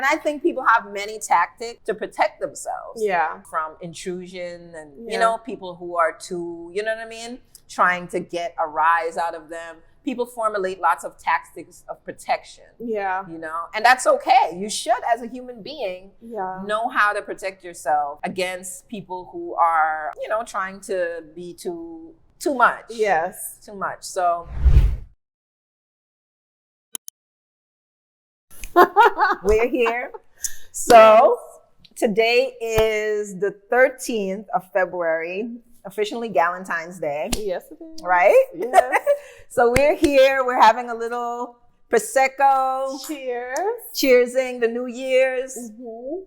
And I think people have many tactics to protect themselves from intrusion and, people who are too, you know what I mean? Trying to get a rise out of them. People formulate lots of tactics of protection. Yeah. And that's okay. You should, as a human being, know how to protect yourself against people who are, trying to be too much. Yes. Too much. So we're here. So today is the 13th of February. Officially Galentine's Day. Yes, it is. Right? Yes. So we're here. We're having a little Prosecco. Cheers. Cheersing the New Year's. Mm-hmm.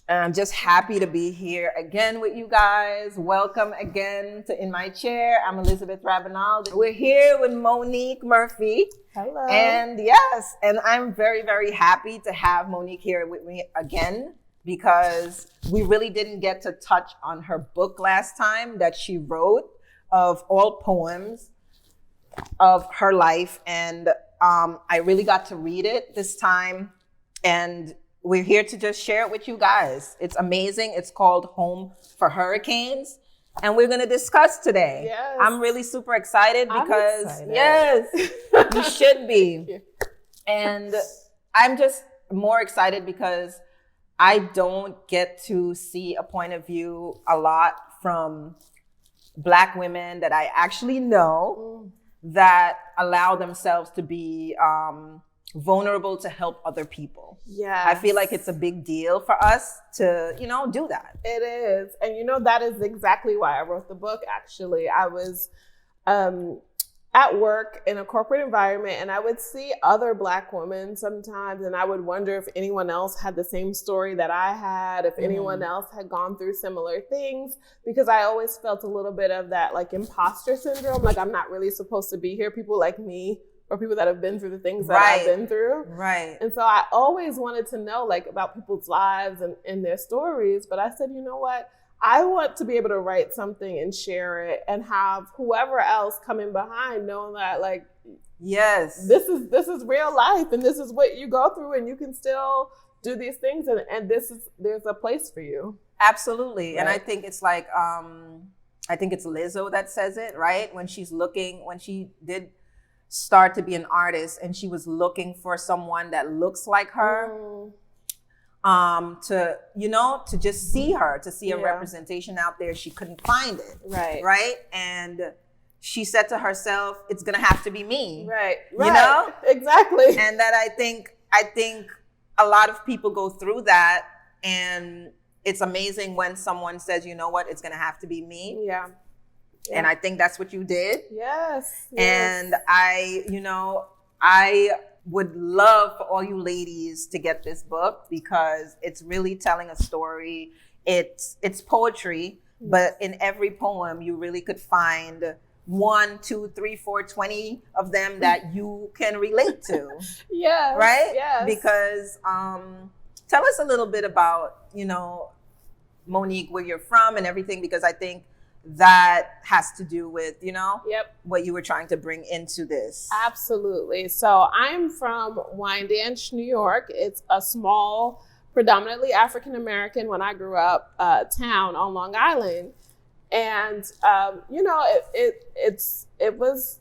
And I'm just happy to be here again with you guys. Welcome again to In My Chair. I'm Elizabeth Rabanal. We're here with Monique Murphy. Hello. And yes, and I'm very, very happy to have Monique here with me again, because we really didn't get to touch on her book last time that she wrote of all poems of her life. And I really got to read it this time. And we're here to just share it with you guys. It's amazing. It's called Home for Hurricanes. And we're going to discuss today. Yes. I'm really super excited because, yes, you should be. And I'm just more excited because I don't get to see a point of view a lot from Black women that I actually know that allow themselves to be vulnerable to help other people. Yeah, I feel like it's a big deal for us to, do that. It is. And that is exactly why I wrote the book, actually. I was at work in a corporate environment, and I would see other Black women sometimes, and I would wonder if anyone else had the same story that I had, if anyone else had gone through similar things, because I always felt a little bit of that like imposter syndrome, like I'm not really supposed to be here. People like me, or people that have been through the things that I've been through. Right. And so I always wanted to know like about people's lives and their stories, but I said, you know what? I want to be able to write something and share it and have whoever else coming behind know that like, yes, this is real life and this is what you go through and you can still do these things and there's a place for you. Absolutely. Right. And I think it's like, I think it's Lizzo that says it, right? When she did start to be an artist and she was looking for someone that looks like her. To just see her, to see a representation out there, she couldn't find it. Right. And she said to herself, it's going to have to be me. Right. Exactly. And that I think a lot of people go through that, and it's amazing when someone says, you know what, it's going to have to be me. Yeah. And I think that's what you did. Yes. And I would love for all you ladies to get this book because it's really telling a story. It's poetry, but in every poem you really could find 1, 2, 3, 4, 20 of them that you can relate to. Yeah. Right? Yes. Because tell us a little bit about, Monique, where you're from and everything, because I think that has to do with, what you were trying to bring into this. Absolutely. So I'm from Wyandanch, New York. It's a small, predominantly African-American, when I grew up, town on Long Island. And, it was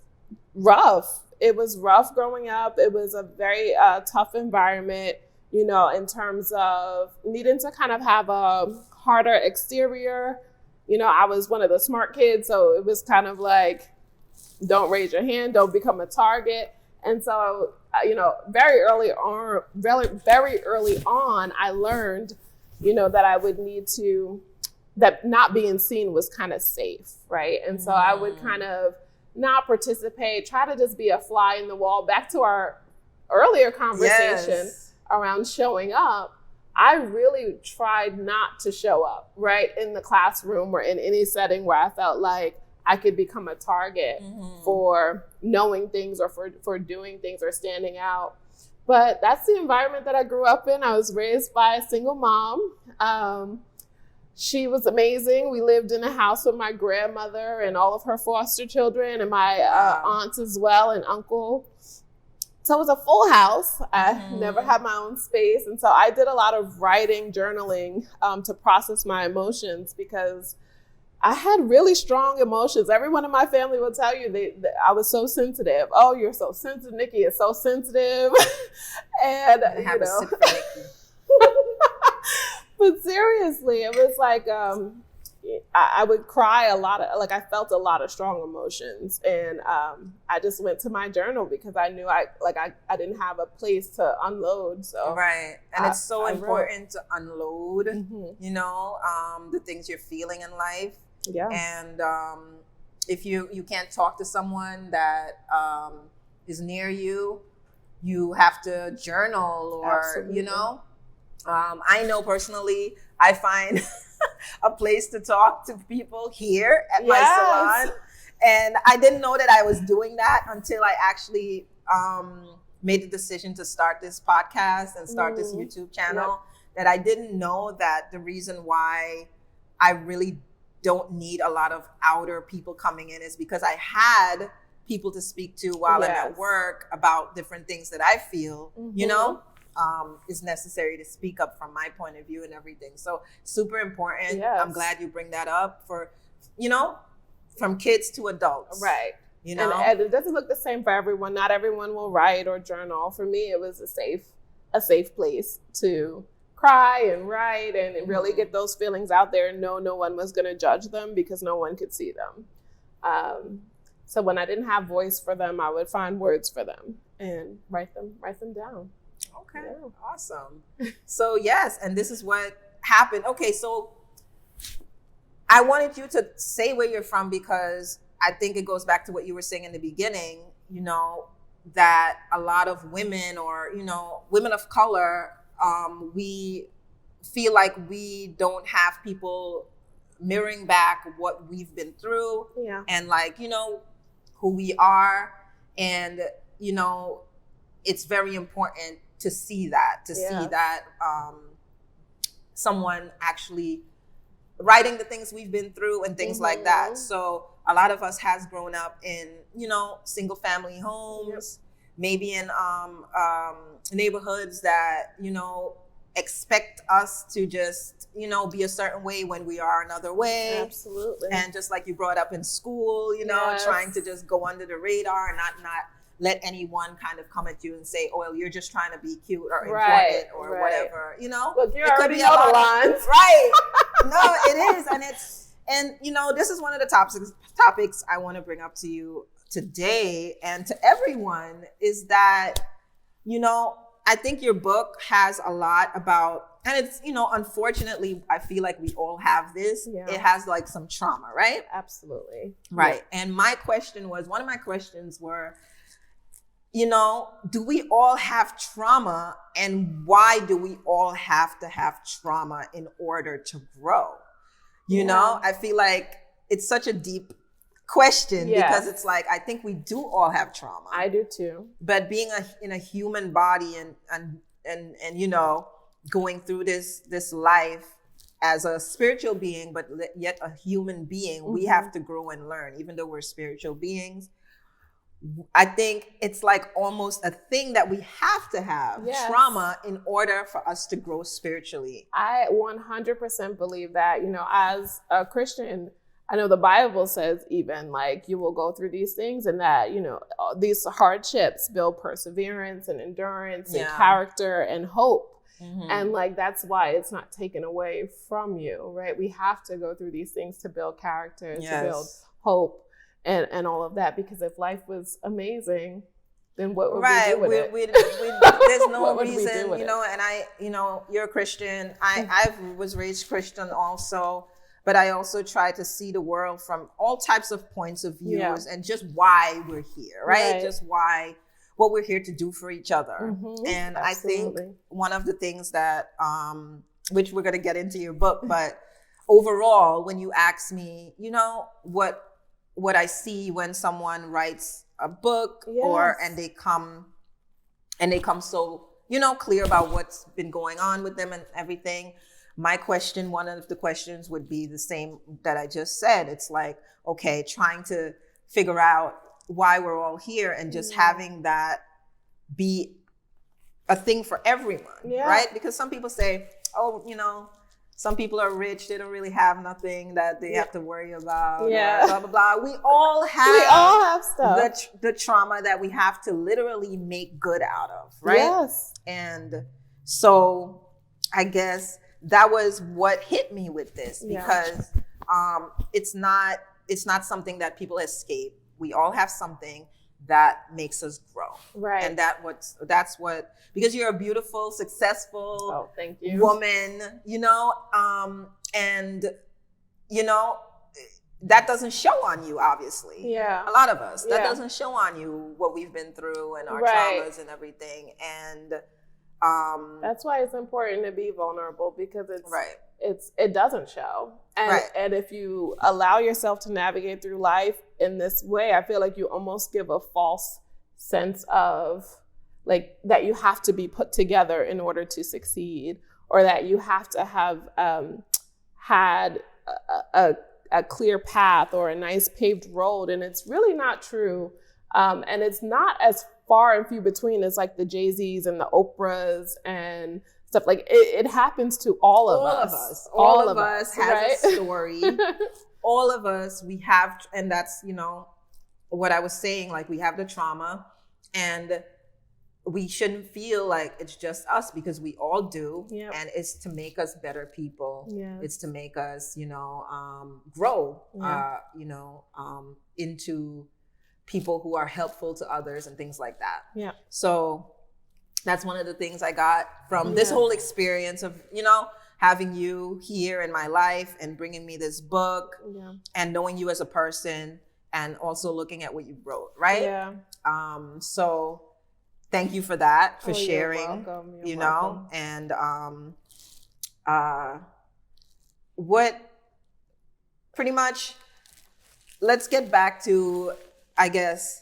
rough. It was rough growing up. It was a very tough environment, in terms of needing to kind of have a harder exterior. I was one of the smart kids, so it was kind of like, don't raise your hand, don't become a target. And so, very early on, I learned, that I would need to, that not being seen was kind of safe, right? And so I would kind of not participate, try to just be a fly in the wall. Back to our earlier conversation around showing up. I really tried not to show up, right, in the classroom or in any setting where I felt like I could become a target for knowing things or for doing things or standing out. But that's the environment that I grew up in. I was raised by a single mom. She was amazing. We lived in a house with my grandmother and all of her foster children and my aunts as well and uncle. So it was a full house. I never had my own space. And so I did a lot of writing, journaling to process my emotions because I had really strong emotions. Everyone in my family will tell you I was so sensitive. Oh, you're so sensitive. Nikki is so sensitive. And, have a sip for Nikki. But seriously, it was like, I would cry a lot of, like I felt a lot of strong emotions, and I just went to my journal because I knew I didn't have a place to unload. So right, and it's so important to unload, Mm-hmm. The things you're feeling in life. Yeah, and if you can't talk to someone that is near you, you have to journal or Absolutely. I know personally, I find a place to talk to people here at my salon. And I didn't know that I was doing that until I actually made the decision to start this podcast and start this YouTube channel. That I didn't know that the reason why I really don't need a lot of outer people coming in is because I had people to speak to while I'm at work about different things that I feel, is necessary to speak up from my point of view and everything. So super important. Yes. I'm glad you bring that up for, from kids to adults. Right. And it doesn't look the same for everyone. Not everyone will write or journal. For me, it was a safe place to cry and write and really get those feelings out there and know no one was going to judge them because no one could see them. So when I didn't have voice for them, I would find words for them and write them down. Okay, awesome. So yes, and this is what happened. Okay, so I wanted you to say where you're from because I think it goes back to what you were saying in the beginning, that a lot of women or, women of color, we feel like we don't have people mirroring back what we've been through and who we are. And, it's very important to see that, see that someone actually writing the things we've been through and things like that. So a lot of us has grown up in, single family homes, maybe in neighborhoods that, expect us to just, be a certain way when we are another way. Absolutely. And just like you brought up in school, trying to just go under the radar and not let anyone kind of come at you and say, oh, well, you're just trying to be cute or important or whatever, Look, you already know the lines. Right. No, it is. And this is one of the topics I want to bring up to you today and to everyone is that, I think your book has a lot about, and it's, unfortunately, I feel like we all have this. Yeah. It has like some trauma, right? Absolutely. Right. Yeah. And one of my questions were, do we all have trauma and why do we all have to have trauma in order to grow? I feel like it's such a deep question because it's like, I think we do all have trauma. I do too. But being in a human body and going through this life as a spiritual being, but yet a human being, we have to grow and learn, even though we're spiritual beings. I think it's like almost a thing that we have to have trauma in order for us to grow spiritually. I 100% believe that, as a Christian, I know the Bible says even like you will go through these things and that, these hardships build perseverance and endurance and character and hope. Mm-hmm. And like, that's why it's not taken away from you, right? We have to go through these things to build character, to build hope. And all of that, because if life was amazing, then what would we do with it? There's no reason, and you're a Christian. I was raised Christian also, but I also try to see the world from all types of points of views and just why we're here, right? Just what we're here to do for each other. Mm-hmm. And absolutely. I think one of the things that, which we're going to get into your book, but overall, when you ask me, what I see when someone writes a book and they come so, clear about what's been going on with them and everything. One of the questions would be the same that I just said. It's like, okay, trying to figure out why we're all here and just having that be a thing for everyone, right? Because some people say, oh, some people are rich, they don't really have nothing that they have to worry about, or blah, blah, blah. We all have stuff. The trauma that we have to literally make good out of, right? Yes. And so I guess that was what hit me with this, because it's not something that people escape. We all have something that makes us grow. Right. And that's what, because you're a beautiful, successful thank you. woman, and that doesn't show on you, obviously. Yeah. A lot of us, that doesn't show on you what we've been through and our traumas and everything. And that's why it's important to be vulnerable, because it doesn't show. And if you allow yourself to navigate through life in this way, I feel like you almost give a false sense of like that you have to be put together in order to succeed, or that you have to have had a clear path or a nice paved road. And it's really not true. And it's not as far and few between as like the Jay-Z's and the Oprahs and stuff. Like it happens to all of us. All of us has a story. All of us, we have, and that's, what I was saying, like we have the trauma, and we shouldn't feel like it's just us, because we all do. Yep. And it's to make us better people. Yes. It's to make us, grow, into people who are helpful to others and things like that. Yeah. So that's one of the things I got from this whole experience of, having you here in my life and bringing me this book and knowing you as a person, and also looking at what you wrote, right? Yeah. So thank you for that, for sharing, you're welcome. And what pretty much, let's get back to, I guess,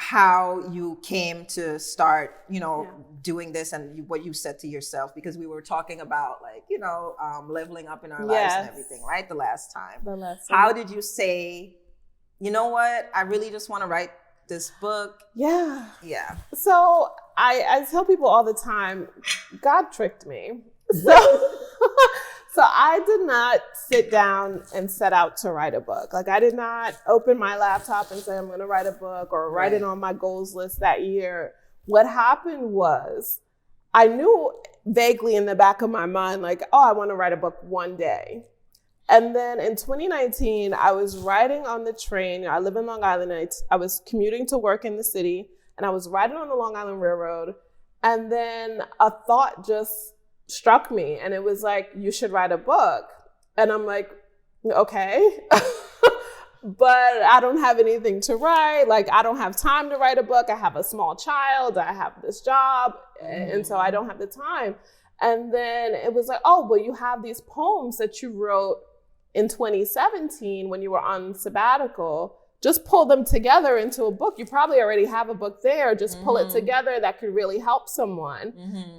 how you came to start, doing this, and what you said to yourself, because we were talking about like, leveling up in our lives and everything, right? The last time. How did you say, you know what? I really just want to write this book. Yeah. Yeah. So I tell people all the time, God tricked me. So I did not sit down and set out to write a book. Like I did not open my laptop and say, I'm going to write a book, or write it on my goals list that year. What happened was I knew vaguely in the back of my mind, like, I want to write a book one day. And then in 2019, I was riding on the train. I live in Long Island. I was commuting to work in the city, and I was riding on the Long Island Railroad. And then a thought just struck me, and it was like, you should write a book. And I'm like, okay, but I don't have anything to write. Like, I don't have time to write a book. I have a small child. I have this job. And so I don't have the time. And then it was like, oh, well, you have these poems that you wrote in 2017 when you were on sabbatical. Just pull them together into a book. You probably already have a book there. Just pull it together. That could really help someone.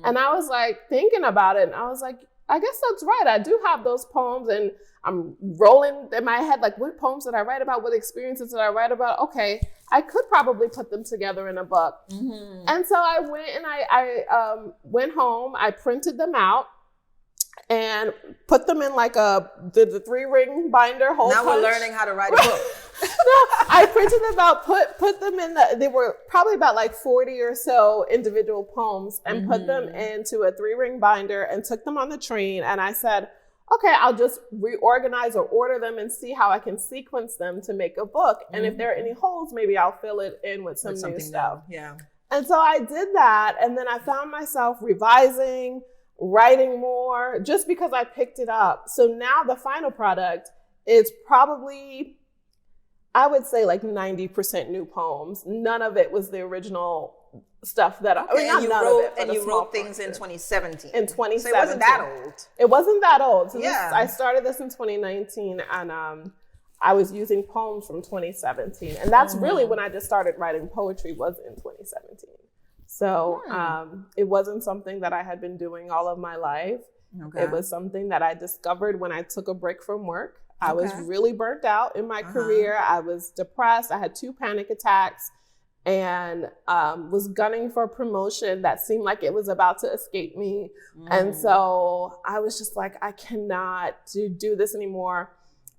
And I was like thinking about it, and I was like, I guess that's right. I do have those poems, and I'm rolling in my head, like, what poems did I write about? What experiences did I write about? Okay, I could probably put them together in a book. And so I went and I went home. I printed them out and put them in like the 3-ring binder hole Now punch. We're learning how to write a book. No, I printed them out, put them in they were probably about like 40 or so individual poems, and put them into a 3-ring binder and took them on the train. And I said, okay, I'll just reorganize or order them and see how I can sequence them to make a book. And if there are any holes, maybe I'll fill it in with some new stuff. Yeah. And so I did that. And then I found myself revising, writing more, just because I picked it up. So now the final product is probably, I would say, like 90% new poems. None of it was the original stuff that you wrote things in 2017. In 2017. So it wasn't that old. It wasn't that old. So I started this in 2019, and I was using poems from 2017. And that's really when I just started writing poetry, was in 2017. So it wasn't something that I had been doing all of my life. Okay. It was something that I discovered when I took a break from work. I was really burnt out in my career. I was depressed. I had 2 panic attacks. and was gunning for promotion that seemed like it was about to escape me. And so I was just like, I cannot do this anymore.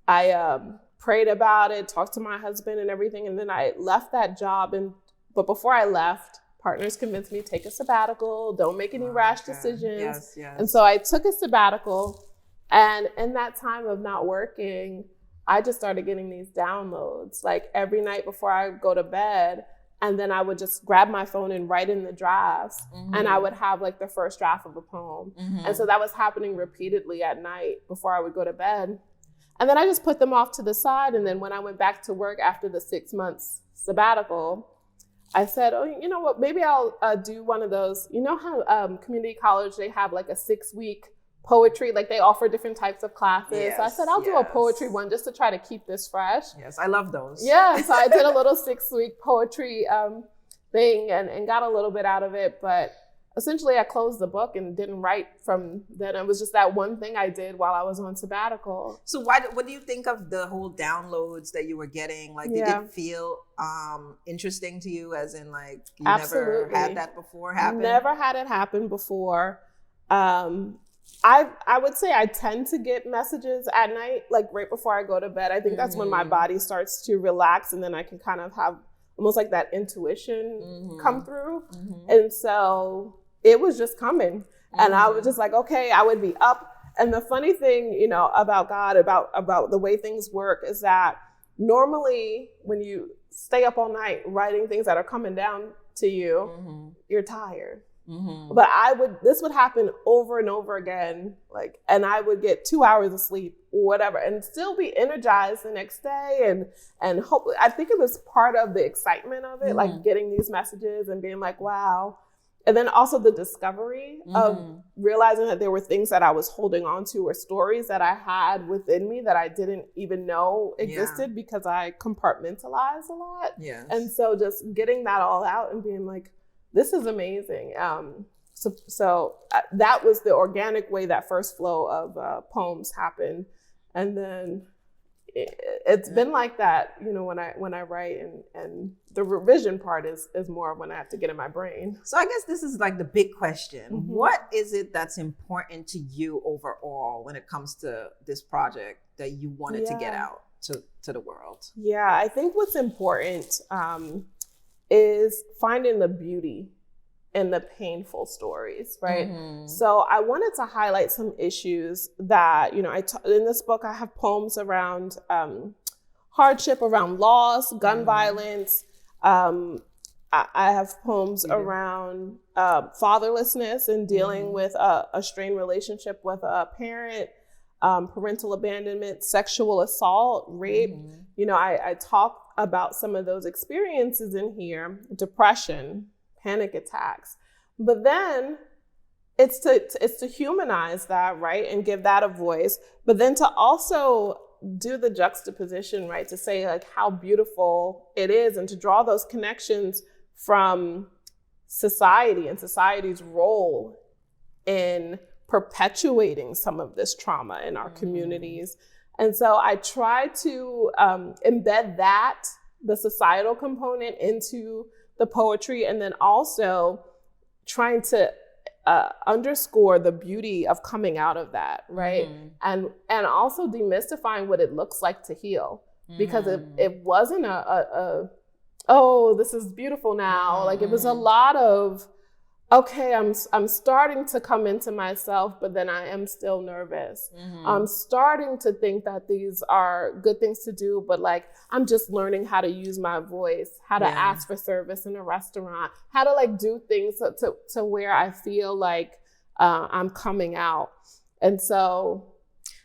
I prayed about it, talked to my husband and everything. And then I left that job. But before I left, partners convinced me, take a sabbatical, don't make any rash decisions. Yes. And so I took a sabbatical. And in that time of not working, I just started getting these downloads, like every night before I go to bed. And then I would just grab my phone and write in the drafts. And I would have like the first draft of a poem. And so that was happening repeatedly at night before I would go to bed. And then I just put them off to the side. And then when I went back to work after the 6 months sabbatical, I said, oh, you know what, maybe I'll do one of those. You know how community college, they have like a 6-week poetry, like they offer different types of classes. Yes, so I said, I'll do a poetry one just to try to keep this fresh. Yes, I love those. Yeah, so I did a little 6-week poetry thing and got a little bit out of it. But essentially I closed the book and didn't write from then. It was just that one thing I did while I was on sabbatical. So what do you think of the whole downloads that you were getting? Like, did it feel interesting to you, as in like you never had that before happen? Never had it happen before. I would say I tend to get messages at night, like right before I go to bed. I think that's when my body starts to relax, and then I can kind of have almost like that intuition come through. And so it was just coming. And I was just like, okay, I would be up. And the funny thing, you know, about God, about the way things work is that normally when you stay up all night writing things that are coming down to you, you're tired. But this would happen over and over again, like, and I would get 2 hours of sleep or whatever and still be energized the next day. And hope, I think it was part of the excitement of it, like getting these messages and being like, wow. And then also the discovery of realizing that there were things that I was holding on to, or stories that I had within me that I didn't even know existed because I compartmentalized a lot. Yes. And so just getting that all out and being like, this is amazing. So that was the organic way that first flow of poems happened. And then it's been like that, you know, when I write, and the revision part is more when I have to get in my brain. So I guess this is like the big question. What is it that's important to you overall when it comes to this project that you wanted to get out to the world? Yeah, I think what's important is finding the beauty in the painful stories, right? So I wanted to highlight some issues that, you know, in this book, I have poems around hardship, around loss, gun violence. I have poems around fatherlessness and dealing with a strained relationship with a parent, parental abandonment, sexual assault, rape. You know, I talk about some of those experiences in here, depression, panic attacks. But then it's to humanize that, right? And give that a voice, but then to also do the juxtaposition, right? To say like how beautiful it is, and to draw those connections from society and society's role in perpetuating some of this trauma in our communities. And so I try to embed that, the societal component, into the poetry, and then also trying to underscore the beauty of coming out of that, right? And also demystifying what it looks like to heal, because it wasn't oh, this is beautiful now. Like, it was a lot of, okay, I'm starting to come into myself, but then I am still nervous. I'm starting to think that these are good things to do, but like, I'm just learning how to use my voice, how to ask for service in a restaurant, how to like do things to where I feel like I'm coming out. And so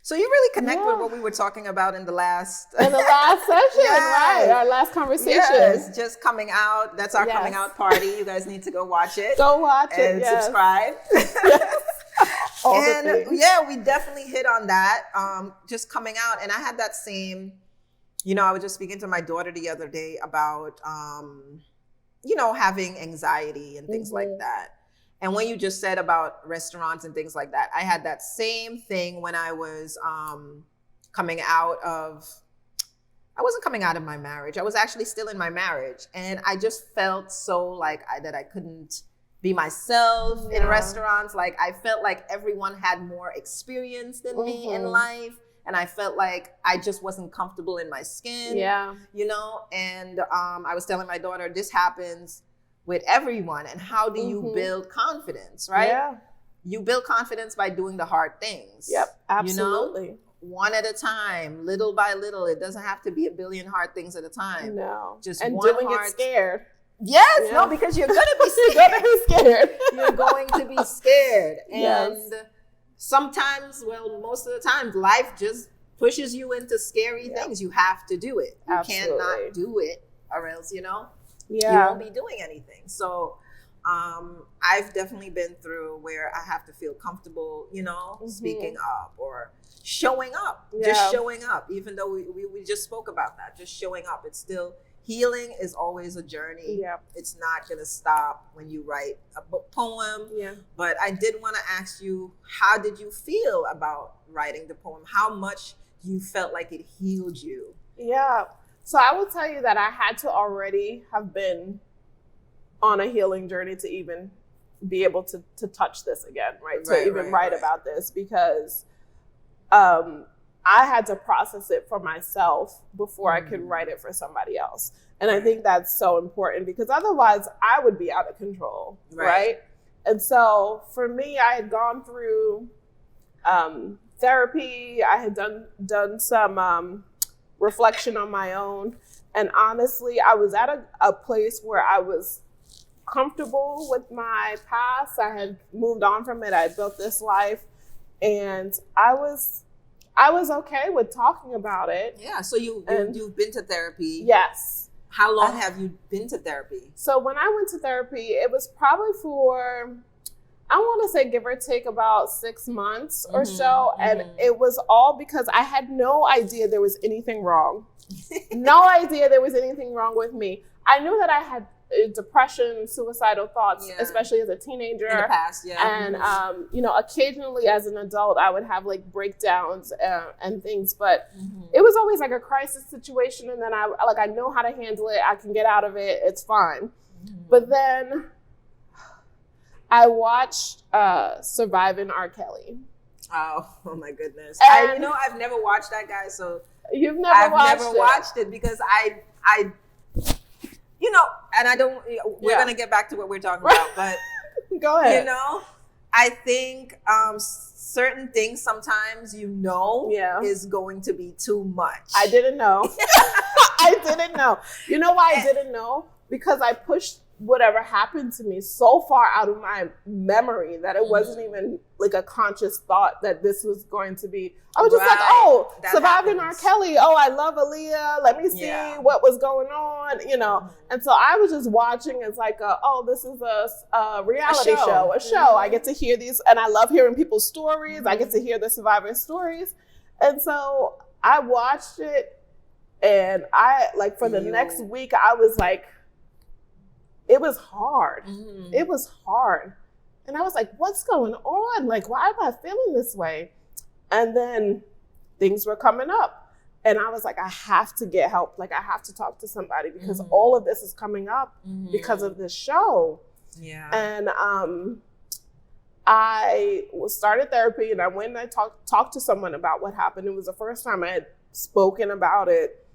you really connect with what we were talking about in the last session, right? Our last conversation. Yes, just coming out. That's our coming out party. You guys need to go watch it. Go watch it and subscribe. And we definitely hit on that. Just coming out, and I had that same. You know, I was just speaking to my daughter the other day about, you know, having anxiety and things like that. And when you just said about restaurants and things like that, I had that same thing when I was coming out of I wasn't coming out of my marriage. I was actually still in my marriage. And I just felt so like that I couldn't be myself in restaurants. Like I felt like everyone had more experience than me in life. And I felt like I just wasn't comfortable in my skin, you know? And I was telling my daughter, this happens with everyone. And how do you build confidence, right? Yeah. You build confidence by doing the hard things. Yep, absolutely. You know? One at a time, little by little. It doesn't have to be a billion hard things at a time. No. Just and one doing hard... it scared. Yes, no, because you're going to be scared. You're going to be scared. You're going to be scared. Yes. And sometimes, well, most of the time, life just pushes you into scary things. You have to do it. You cannot do it or else, you know, you won't be doing anything. So I've definitely been through where I have to feel comfortable, you know, speaking up or showing up, just showing up, even though we just spoke about that, just showing up. It's still, healing is always a journey. Yeah. It's not going to stop when you write a poem. Yeah. But I did want to ask you, how did you feel about writing the poem? How much you felt like it healed you? Yeah. So I will tell you that I had to already have been on a healing journey to even be able to touch this again, right? To even write about this, because I had to process it for myself before I could write it for somebody else. And I think that's so important, because otherwise I would be out of control, right? And so for me, I had gone through therapy. I had done some reflection on my own. And honestly, I was at a place where I was comfortable with my past. I had moved on from it. I had built this life, and I was okay with talking about it. Yeah. So you've been to therapy. Yes. How long have you been to therapy? So when I went to therapy, it was probably for, I want to say, give or take, about 6 months or so. And it was all because I had no idea there was anything wrong. No idea there was anything wrong with me. I knew that I had depression, suicidal thoughts, especially as a teenager. In the past, And, you know, occasionally as an adult, I would have like breakdowns and things, but it was always like a crisis situation. And then I know how to handle it. I can get out of it. It's fine. But then I watched Surviving R. Kelly. Oh my goodness. And I've never watched that guy. So you've never watched it because I you know, and I don't, we're going to get back to what we're talking about, but go ahead. You know, I think certain things sometimes, is going to be too much. I didn't know. I didn't know. You know why I didn't know? Because I pushed whatever happened to me so far out of my memory that it wasn't even like a conscious thought that this was going to be. I was just like, oh, Surviving R. Kelly. Oh, I love Aaliyah. Let me see what was going on, you know. And so I was just watching as like, this is a reality show, a show. I get to hear these, and I love hearing people's stories. I get to hear the survivor stories. And so I watched it, and for the next week, I was like, it was hard. It was hard. And I was like, what's going on? Like, why am I feeling this way? And then things were coming up. And I was like, I have to get help. Like, I have to talk to somebody, because all of this is coming up because of this show. Yeah. And I started therapy, and I went and I talked to someone about what happened. It was the first time I had spoken about it.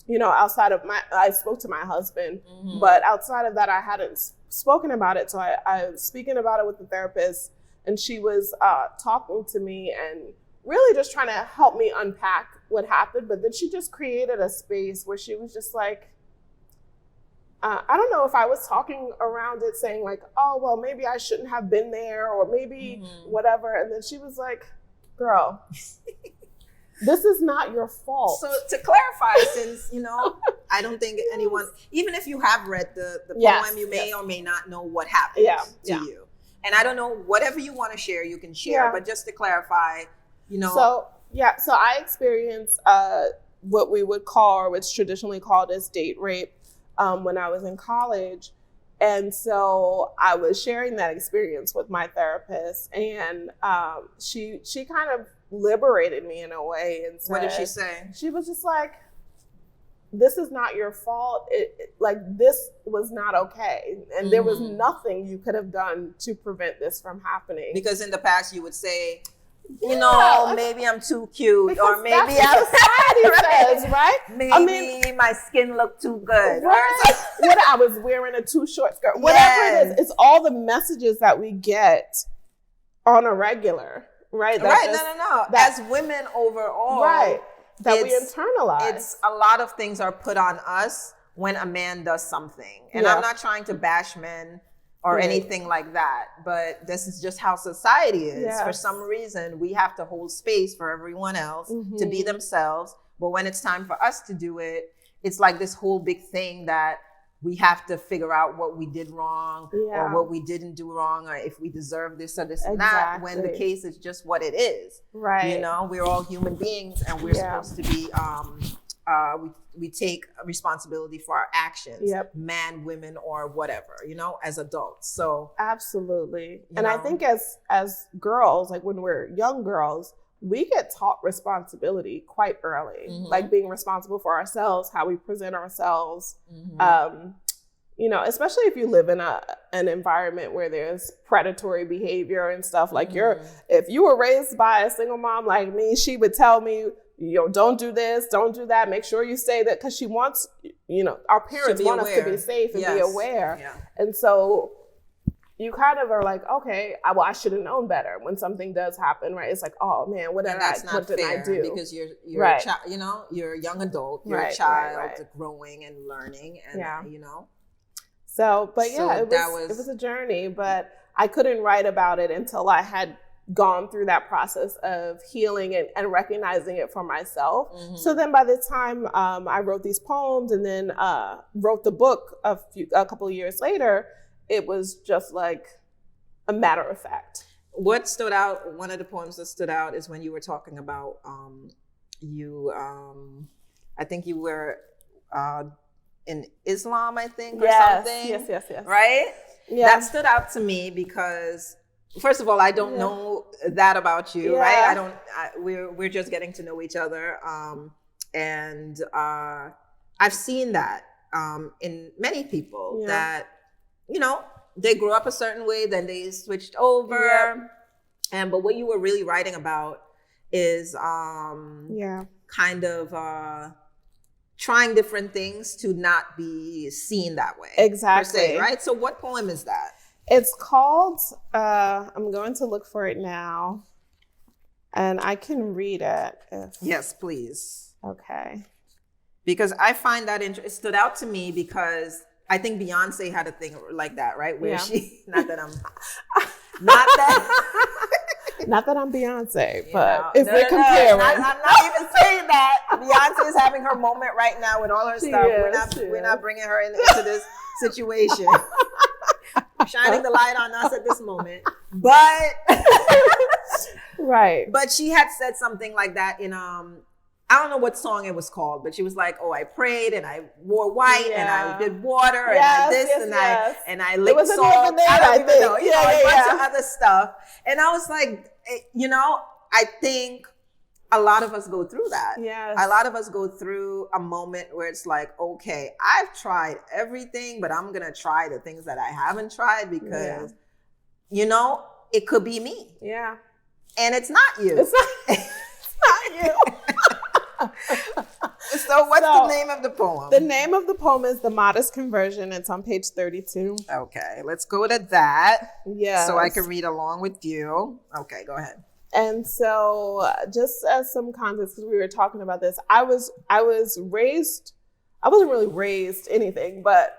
You know, outside of I spoke to my husband, but outside of that, I hadn't spoken about it. So I was speaking about it with the therapist, and she was talking to me and really just trying to help me unpack what happened. But then she just created a space where she was just like, I don't know if I was talking around it saying like, oh, well, maybe I shouldn't have been there, or maybe whatever. And then she was like, girl, this is not your fault. So to clarify, since, you know, I don't think anyone, even if you have read the poem, you may or may not know what happened to you. And I don't know, whatever you want to share, you can share. But just to clarify, you know. So I experienced what we would call, or what's traditionally called as date rape when I was in college. And so I was sharing that experience with my therapist, and she kind of liberated me in a way. And said, what did she say? She was just like, this is not your fault. Like, this was not okay. And there was nothing you could have done to prevent this from happening. Because in the past you would say, you know, maybe I'm too cute, or maybe I'm society says, right? Maybe my skin looked too good. Right. What, I was wearing a too short skirt. Whatever it is, it's all the messages that we get on a regular, right? No. As women overall, right, that we internalize. It's a lot of things are put on us when a man does something. And I'm not trying to bash men or anything like that, but this is just how society is. Yes. For some reason, we have to hold space for everyone else to be themselves. But when it's time for us to do it, it's like this whole big thing that we have to figure out what we did wrong or what we didn't do wrong, or if we deserve this or this and that, when the case is just what it is. Right. You know, we're all human beings, and we're supposed to be, we take responsibility for our actions, man, women, or whatever, you know, as adults. So absolutely. And I think as girls, like when we're young girls, we get taught responsibility quite early, like being responsible for ourselves, how we present ourselves. You know, especially if you live in an environment where there's predatory behavior and stuff. Like if you were raised by a single mom like me, she would tell me, you know, don't do this, don't do that. Make sure you say that, because she wants, you know, our parents want us to be safe and be aware. Yeah. And so you kind of are like, okay, I should have known better when something does happen, right? It's like, oh man, what did I do? Because you're a child, you know, you're a young adult, you're a child growing and learning, and you know. So, but it was a journey, but I couldn't write about it until I had gone through that process of healing and recognizing it for myself. So then by the time I wrote these poems and then wrote the book a couple of years later, it was just like a matter of fact. What stood out, one of the poems that stood out is when you were talking about I think you were in Islam, I think, or something. Yes. Right? Yeah. That stood out to me because, first of all, I don't know that about you, right? We're just getting to know each other. And I've seen that in many people that, you know, they grew up a certain way, then they switched over. But what you were really writing about is kind of trying different things to not be seen that way. Exactly. Per se, right? So what poem is that? It's called, I'm going to look for it now, and I can read it. Yes, please. Okay. Because I find that it stood out to me because I think Beyonce had a thing like that, right? Where she, not that I'm Beyonce, but if we're comparing. I'm not even saying that. Beyonce is having her moment right now with all her stuff. We're not bringing her into this situation. Shining the light on us at this moment. But right. But she had said something like that in I don't know what song it was called, but she was like, "Oh, I prayed and I wore white and I did water and I this and I licked salt." I don't even know, you know, a bunch of other stuff. And I was like, you know, I think a lot of us go through that. Yes. A lot of us go through a moment where it's like, okay, I've tried everything, but I'm gonna try the things that I haven't tried because, you know, it could be me. Yeah. And it's not you. It's not you. So what's the name of the poem? The name of the poem is The Modest Conversion. It's on page 32. Okay, let's go to that. Yeah. So I can read along with you. Okay, go ahead. And so just as some context, because we were talking about this, I was raised, I wasn't really raised anything, but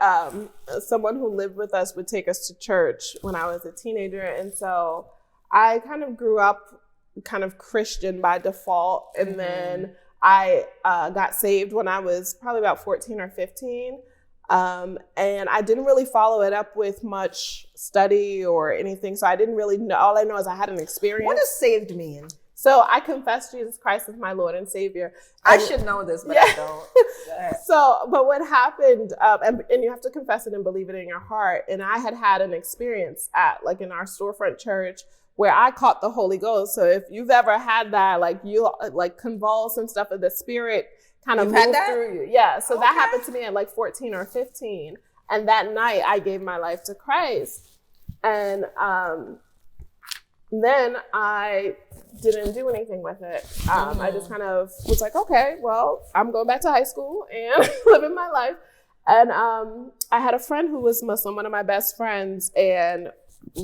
someone who lived with us would take us to church when I was a teenager. And so I kind of grew up kind of Christian by default. And then I got saved when I was probably about 14 or 15. And I didn't really follow it up with much study or anything. So I didn't really know. All I know is I had an experience. What does saved mean? So I confessed Jesus Christ as my Lord and Savior. I should know this, but I don't. So, but what happened, and you have to confess it and believe it in your heart. And I had an experience in our storefront church where I caught the Holy Ghost. So if you've ever had that, like you like convulse and stuff, and the Spirit kind of You've had move that? through you. Yeah. So Okay. that happened to me at like 14 or 15. And that night I gave my life to Christ. And then I didn't do anything with it. I just kind of was like, okay, well, I'm going back to high school and living my life. And I had a friend who was Muslim, one of my best friends, and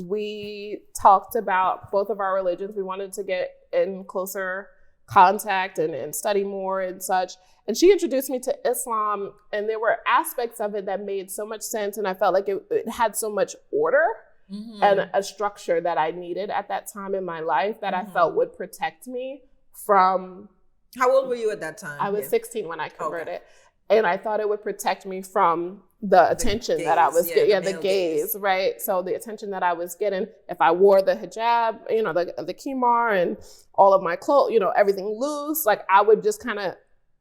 we talked about both of our religions. We wanted to get in closer contact and study more and such. And she introduced me to Islam, and there were aspects of it that made so much sense. And I felt like it had so much order and a structure that I needed at that time in my life that I felt would protect me from. How old were you at that time? I was 16 when I converted. Okay. And I thought it would protect me from the attention that I was getting, the gaze, right? So the attention that I was getting, if I wore the hijab, the khimar and all of my clothes, everything loose, like I would just kind of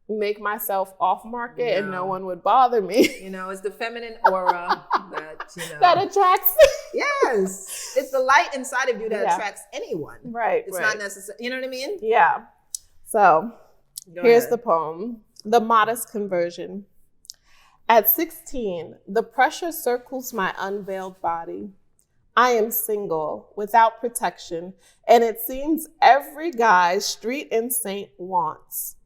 make myself off market and no one would bother me. It's the feminine aura that, that attracts. Yes. It's the light inside of you that attracts anyone. Right. It's not necessary. You know what I mean? Yeah. So here's ahead. The poem. The Modest Conversion. At 16, the pressure circles my unveiled body. I am single, without protection, and it seems every guy street and saint wants.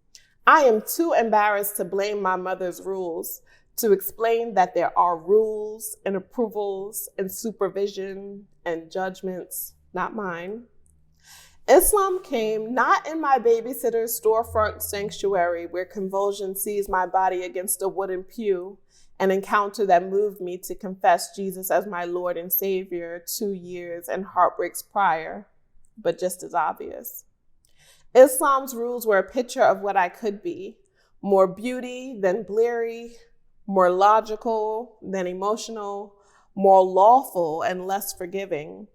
I am too embarrassed to blame my mother's rules, to explain that there are rules and approvals and supervision and judgments, not mine. Islam came not in my babysitter's storefront sanctuary where convulsion seized my body against a wooden pew, an encounter that moved me to confess Jesus as my Lord and Savior 2 years and heartbreaks prior, but just as obvious. Islam's rules were a picture of what I could be, more beauty than bleary, more logical than emotional, more lawful and less forgiving.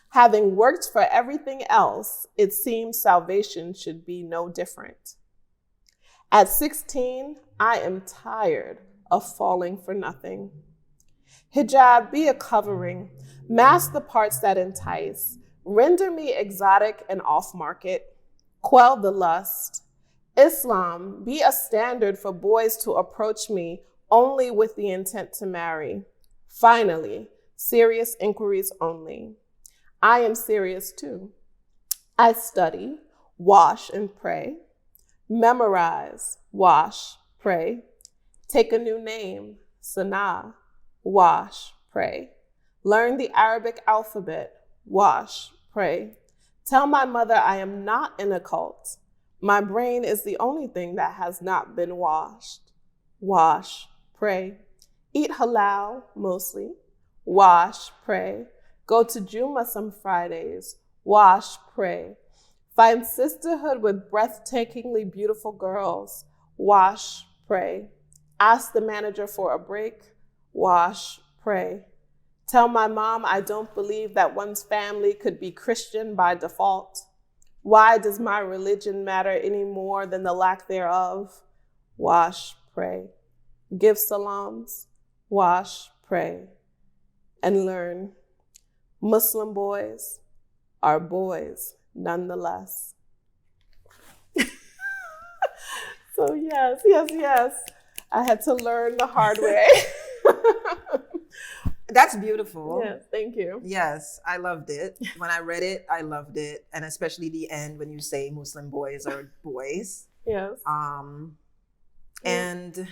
Having worked for everything else, it seems salvation should be no different. At 16, I am tired of falling for nothing. Hijab, be a covering, mask the parts that entice, render me exotic and off-market, quell the lust. Islam, be a standard for boys to approach me only with the intent to marry. Finally, serious inquiries only. I am serious too. I study, wash and pray, memorize, wash, pray, take a new name, Sanaa, wash, pray, learn the Arabic alphabet, wash, pray, tell my mother I am not in a cult. My brain is the only thing that has not been washed. Wash, pray, eat halal mostly, wash, pray, go to Juma some Fridays, wash, pray, find sisterhood with breathtakingly beautiful girls, wash, pray, ask the manager for a break, wash, pray, tell my mom I don't believe that one's family could be Christian by default. Why does my religion matter any more than the lack thereof? Wash, pray, give salams, wash, pray, and learn. Muslim boys are boys nonetheless. So yes. I had to learn the hard way. That's beautiful. Yes, thank you. Yes, I loved it. When I read it, I loved it. And especially the end when you say Muslim boys are boys. Yes. And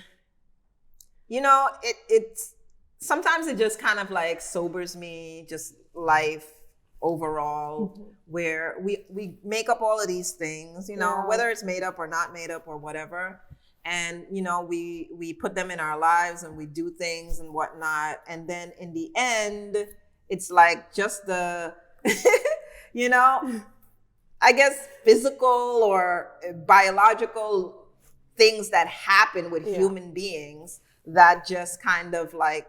it's sometimes it just kind of like sobers me, just life overall, where we make up all of these things, whether it's made up or not made up or whatever. And, we put them in our lives and we do things and whatnot. And then in the end, it's like just the, I guess physical or biological things that happen with human beings that just kind of like,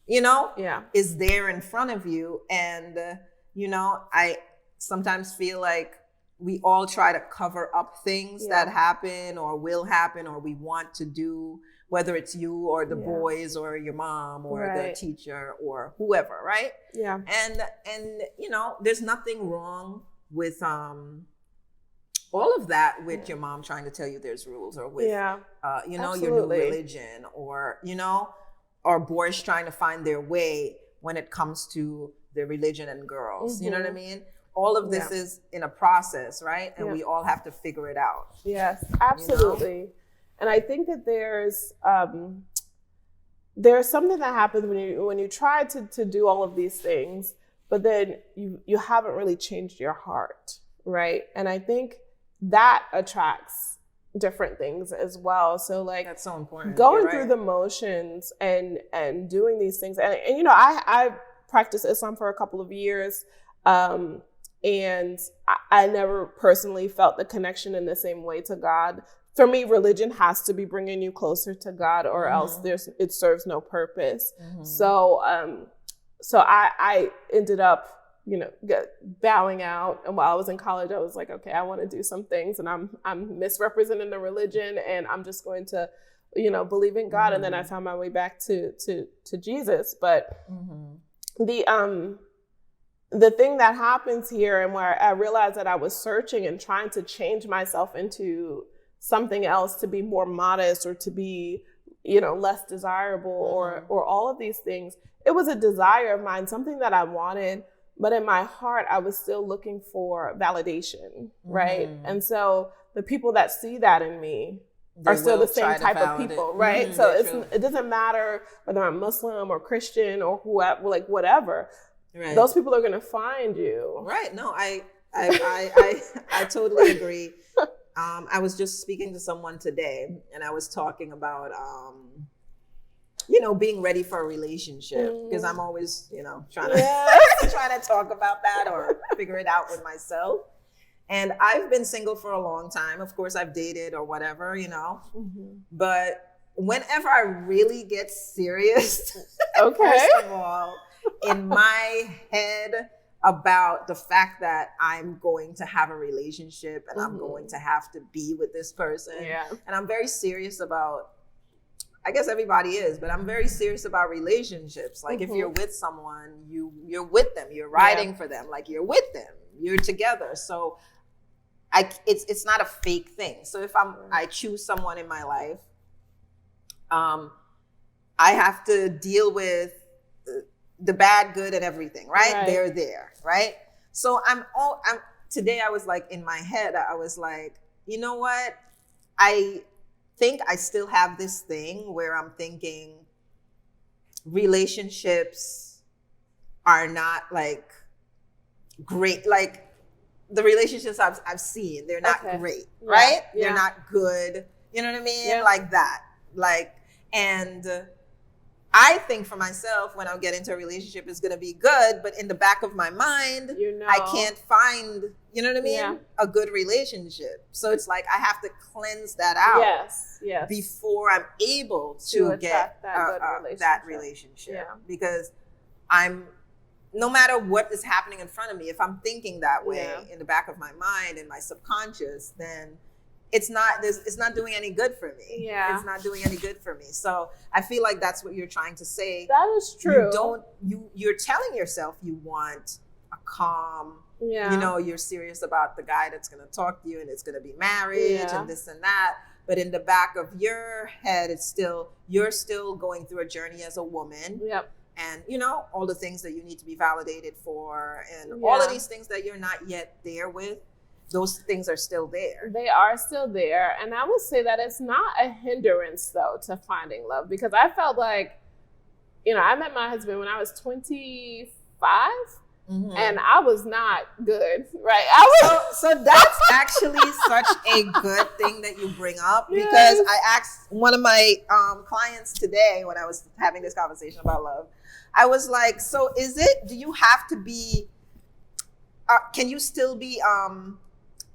is there in front of you. And, I sometimes feel like we all try to cover up things that happen or will happen or we want to do, whether it's you or the boys or your mom or the teacher or whoever, right? Yeah. And there's nothing wrong with all of that with your mom trying to tell you there's rules, or with, you know, your new religion, or, you know, or boys trying to find their way when it comes to the religion and girls. You know what I mean? All of this is in a process, right? And we all have to figure it out. Yes, absolutely. You know? And I think that there's something that happens when you try to do all of these things, but then you haven't really changed your heart, right? And I think that attracts different things as well. So like, that's so important. Going through the motions and doing these things, and you know, I practiced Islam for a couple of years, and I never personally felt the connection in the same way to God. For me, religion has to be bringing you closer to God, or else it serves no purpose. So I ended up, you know, bowing out. And while I was in college, I was like, okay, I want to do some things, and I'm misrepresenting the religion, and I'm just going to, you know, believe in God. And then I found my way back to Jesus. But the thing that happens here, and where I realized that I was searching and trying to change myself into something else, to be more modest, or to be, you know, less desirable, or all of these things. It was a desire of mine, something that I wanted, but in my heart, I was still looking for validation, right? And so the people that see that in me are still the same type of people, right? So it doesn't matter whether I'm Muslim or Christian or whoever, like whatever. Right. Those people are going to find you. Right. No, I totally agree. I was just speaking to someone today, and I was talking about, you know, being ready for a relationship, because I'm always, you know, trying to talk about that or figure it out with myself. And I've been single for a long time. Of course, I've dated or whatever, you know, but whenever I really get serious, first of all, in my head about the fact that I'm going to have a relationship, and I'm going to have to be with this person. And I'm very serious about, I guess everybody is, but I'm very serious about relationships. Like if you're with someone, you're with them, you're riding for them, like you're with them, you're together. So it's not a fake thing. So if I choose someone in my life, I have to deal with the bad, good, and everything, right? They're there, right? So today I was like, in my head, I was like, you know what? I think I still have this thing where I'm thinking relationships are not like great. Like the relationships I've seen, they're not great, right? They're not good. You know what I mean? Like that. Like, and I think for myself, when I get into a relationship, it's going to be good. But in the back of my mind, you know, I can't find, you know what I mean? A good relationship. So it's like, I have to cleanse that out before I'm able to get that relationship. Because no matter what is happening in front of me, if I'm thinking that way in the back of my mind, in my subconscious, then it's not doing any good for me. It's not doing any good for me. So I feel like that's what you're trying to say. That is true. You're telling yourself you want a calm, you know, you're serious about the guy that's going to talk to you, and it's going to be marriage and this and that. But in the back of your head, you're still going through a journey as a woman. And, you know, all the things that you need to be validated for, and all of these things that you're not yet there with. Those things are still there. They are still there. And I would say that it's not a hindrance, though, to finding love. Because I felt like, you know, I met my husband when I was 25. And I was not good, right? So that's actually such a good thing that you bring up, because I asked one of my clients today when I was having this conversation about love, I was like, so do you have to be, can you still be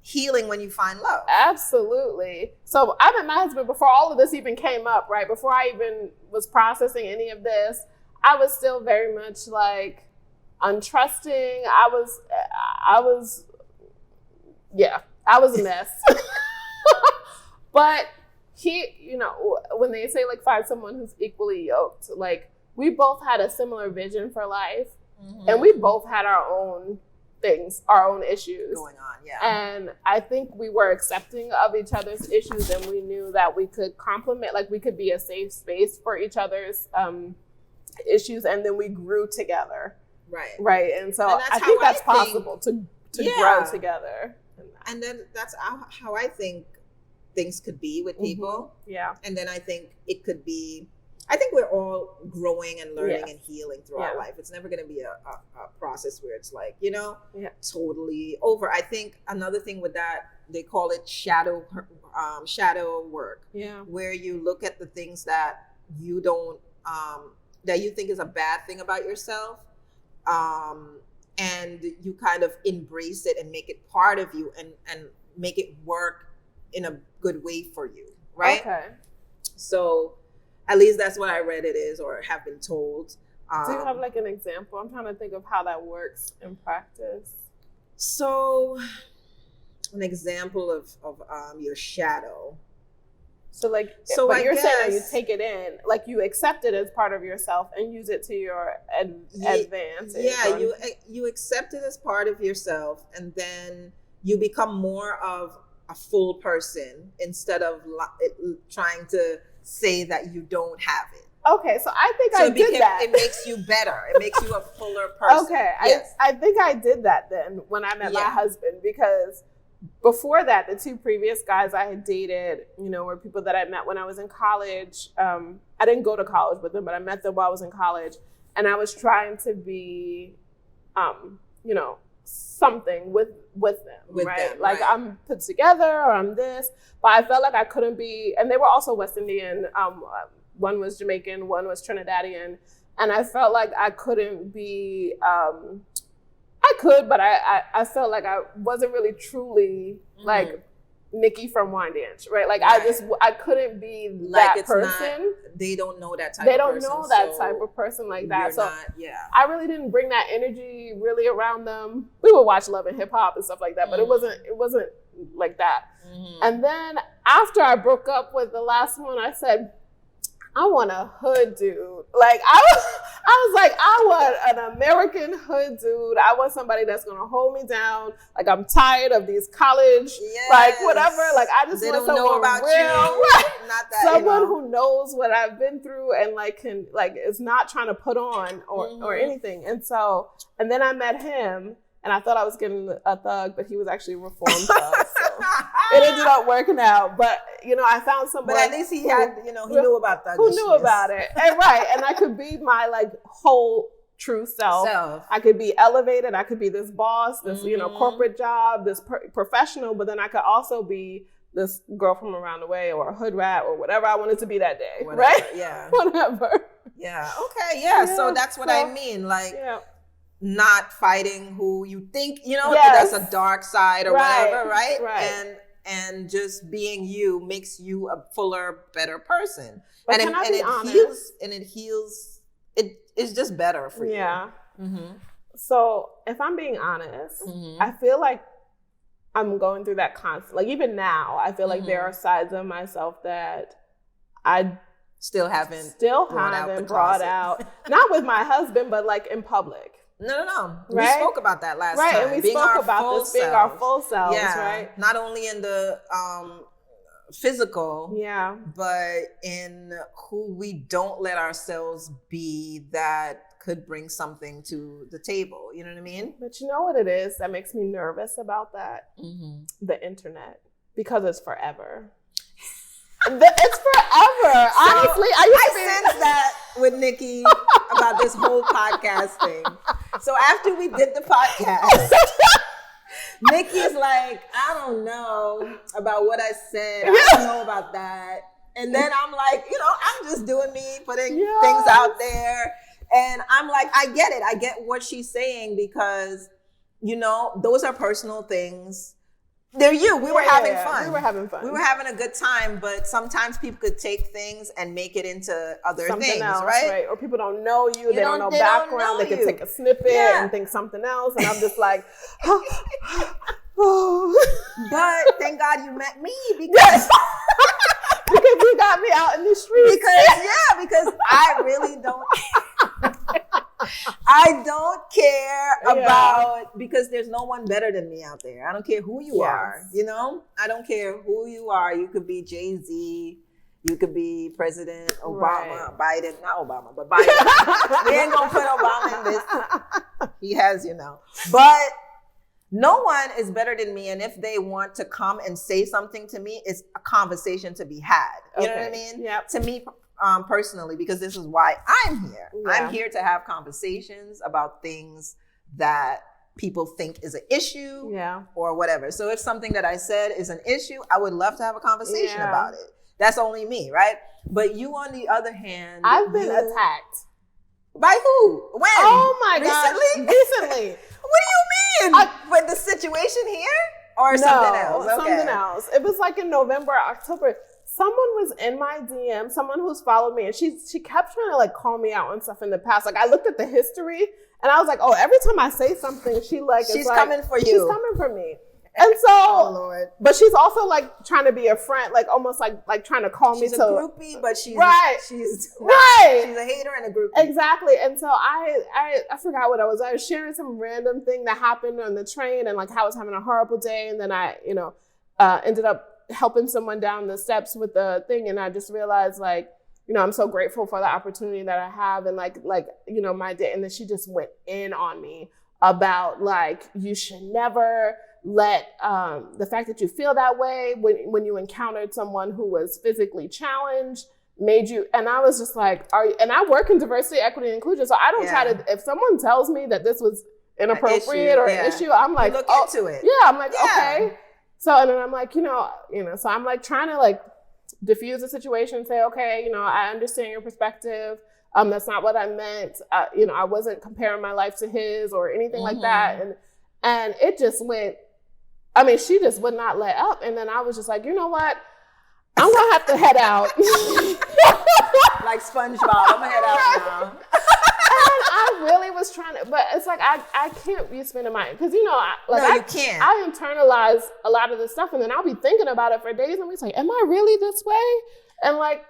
healing when you find love? Absolutely. So I met my husband before all of this even came up, right? Before I even was processing any of this, I was still very much like untrusting. I was a mess. But he, you know, when they say like find someone who's equally yoked, like we both had a similar vision for life, and we both had our own things, our own issues going on. Yeah. And I think we were accepting of each other's issues, and we knew that we could complement, like we could be a safe space for each other's issues, and then we grew together. Right. And so I think that's possible to grow together. And then that's how I think things could be with people. Yeah. And then I think it could be, I think we're all growing and learning and healing throughout life. It's never going to be a process where it's like, totally over. I think another thing with that, they call it shadow work. Yeah. Where you look at the things that you don't, that you think is a bad thing about yourself. And you kind of embrace it and make it part of you and make it work in a good way for you. Right. Okay. So at least that's what I read it is or have been told. Do you have like an example? I'm trying to think of how that works in practice. So an example of your shadow. So like, but you're saying that you take it in, like you accept it as part of yourself and use it to your advantage. Yeah, you accept it as part of yourself, and then you become more of a full person instead of trying to say that you don't have it. Okay, so I think I did that. It makes you better. It makes you a fuller person. Okay, yes. I think I did that then when I met my husband, because before that, the two previous guys I had dated, were people that I met when I was in college. I didn't go to college with them, but I met them while I was in college. And I was trying to be, something with them, right? Like I'm put together or I'm this, but I felt like I couldn't be, and they were also West Indian. One was Jamaican, one was Trinidadian. And I felt like I couldn't be, I could, but I felt like I wasn't really truly like Nicky from Wine Dance, right? Like I couldn't be like that person. They don't know that type they of don't person. know that type of person like that. So I really didn't bring that energy really around them. We would watch Love and Hip Hop and stuff like that, but it wasn't like that. And then after I broke up with the last one, I said, I want a hood dude. Like I was like, I want an American hood dude. I want somebody that's gonna hold me down. Like I'm tired of these college, like whatever. Like I just want someone real, not that, someone who knows what I've been through and like can like is not trying to put on or anything. And then I met him. And I thought I was getting a thug, but he was actually a reformed thug. So it ended up working out. But, I found somebody. But at least he had, he knew about thuggishness. Who knew about it. And and I could be my like whole true self. I could be elevated. I could be this boss, this, corporate job, this professional. But then I could also be this girl from around the way or a hood rat or whatever I wanted to be that day. Whatever, right? Yeah. Whatever. Yeah. Okay. Yeah. So that's what I mean. Like. Yeah. Not fighting who you think, that's a dark side or whatever, right? And just being you makes you a fuller, better person. But and it heals. It's just better for you. Yeah. So if I'm being honest, I feel like I'm going through that constant. Like even now, I feel like there are sides of myself that I still haven't brought out. Not with my husband, but like in public. No. We spoke about that last time. And we spoke about this being our full selves, right? Not only in the physical, but in who we don't let ourselves be that could bring something to the table. You know what I mean? But you know what it is that makes me nervous about that? The internet. Because it's forever. It's forever. Honestly, I sense that with Nicky about this whole podcast thing. So after we did the podcast, Nicky's like, I don't know about what I said. I don't know about that. And then I'm like, I'm just doing me, putting things out there. And I'm like, I get it. I get what she's saying because, those are personal things. They're you. We were having fun. We were having fun. We were having a good time, but sometimes people could take things and make it into other things, else, right? Or people don't know you. They don't know background. They could take a snippet and think something else. And I'm just like, But thank God you met me because you got me out in the streets. Because I really don't. I don't care about, because there's no one better than me out there. I don't care who you are, you know? I don't care who you are. You could be Jay-Z. You could be President Obama, Biden, not Obama, but Biden. We ain't gonna put Obama in this. He has, you know. But no one is better than me. And if they want to come and say something to me, it's a conversation to be had. You know what I mean? Yep. To me personally, because this is why I'm here. Yeah. I'm here to have conversations about things that people think is an issue or whatever. So if something that I said is an issue, I would love to have a conversation about it. That's only me, right? But you, on the other hand, I've been attacked. By who? When? Oh my God! Recently? What do you mean? With the situation here or something else? Okay. Something else. It was like in November, October. Someone was in my DM, someone who's followed me, and she kept trying to like call me out on stuff in the past. Like I looked at the history, and I was like, oh, every time I say something, she's coming for you. She's coming for me. And so, oh Lord. But she's also like trying to be a friend, like almost like trying to call me to. She's a groupie, but she's She's a hater and a groupie. Exactly. And so I forgot what I was sharing some random thing that happened on the train, and like how I was having a horrible day, and then I ended up helping someone down the steps with the thing, and I just realized like, I'm so grateful for the opportunity that I have, and like my day. And then she just went in on me about like, you should never let the fact that you feel that way when you encountered someone who was physically challenged made you. And I was just like, and I work in diversity, equity, and inclusion, so I don't try to. If someone tells me that this was inappropriate or an issue, I'm like, look into it. Yeah, I'm like, okay. So and then I'm like, so I'm like trying to like diffuse the situation, say, okay, I understand your perspective. That's not what I meant. I wasn't comparing my life to his or anything like that. And it just went. I mean, she just would not let up. And then I was just like, you know what? I'm going to have to head out. Like SpongeBob, I'm going to head out now. And I really was trying to, but it's like, I can't be spending my, because, you can't. I internalize a lot of this stuff, and then I'll be thinking about it for days, and it's like, am I really this way? And like,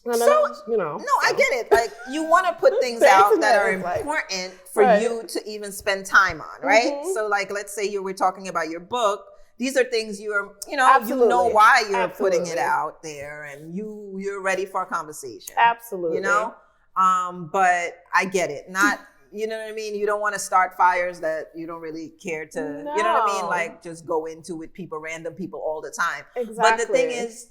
No, I get it. Like, you want to put things out that are important for you to even spend time on, right? Mm-hmm. So, like, let's say we're talking about your book. These are things you know why you're putting it out there, and you're ready for a conversation. Absolutely. But I get it. Not, you know what I mean? You don't want to start fires that you don't really care to, you know what I mean? Like, just go into with random people all the time. Exactly. But the thing is,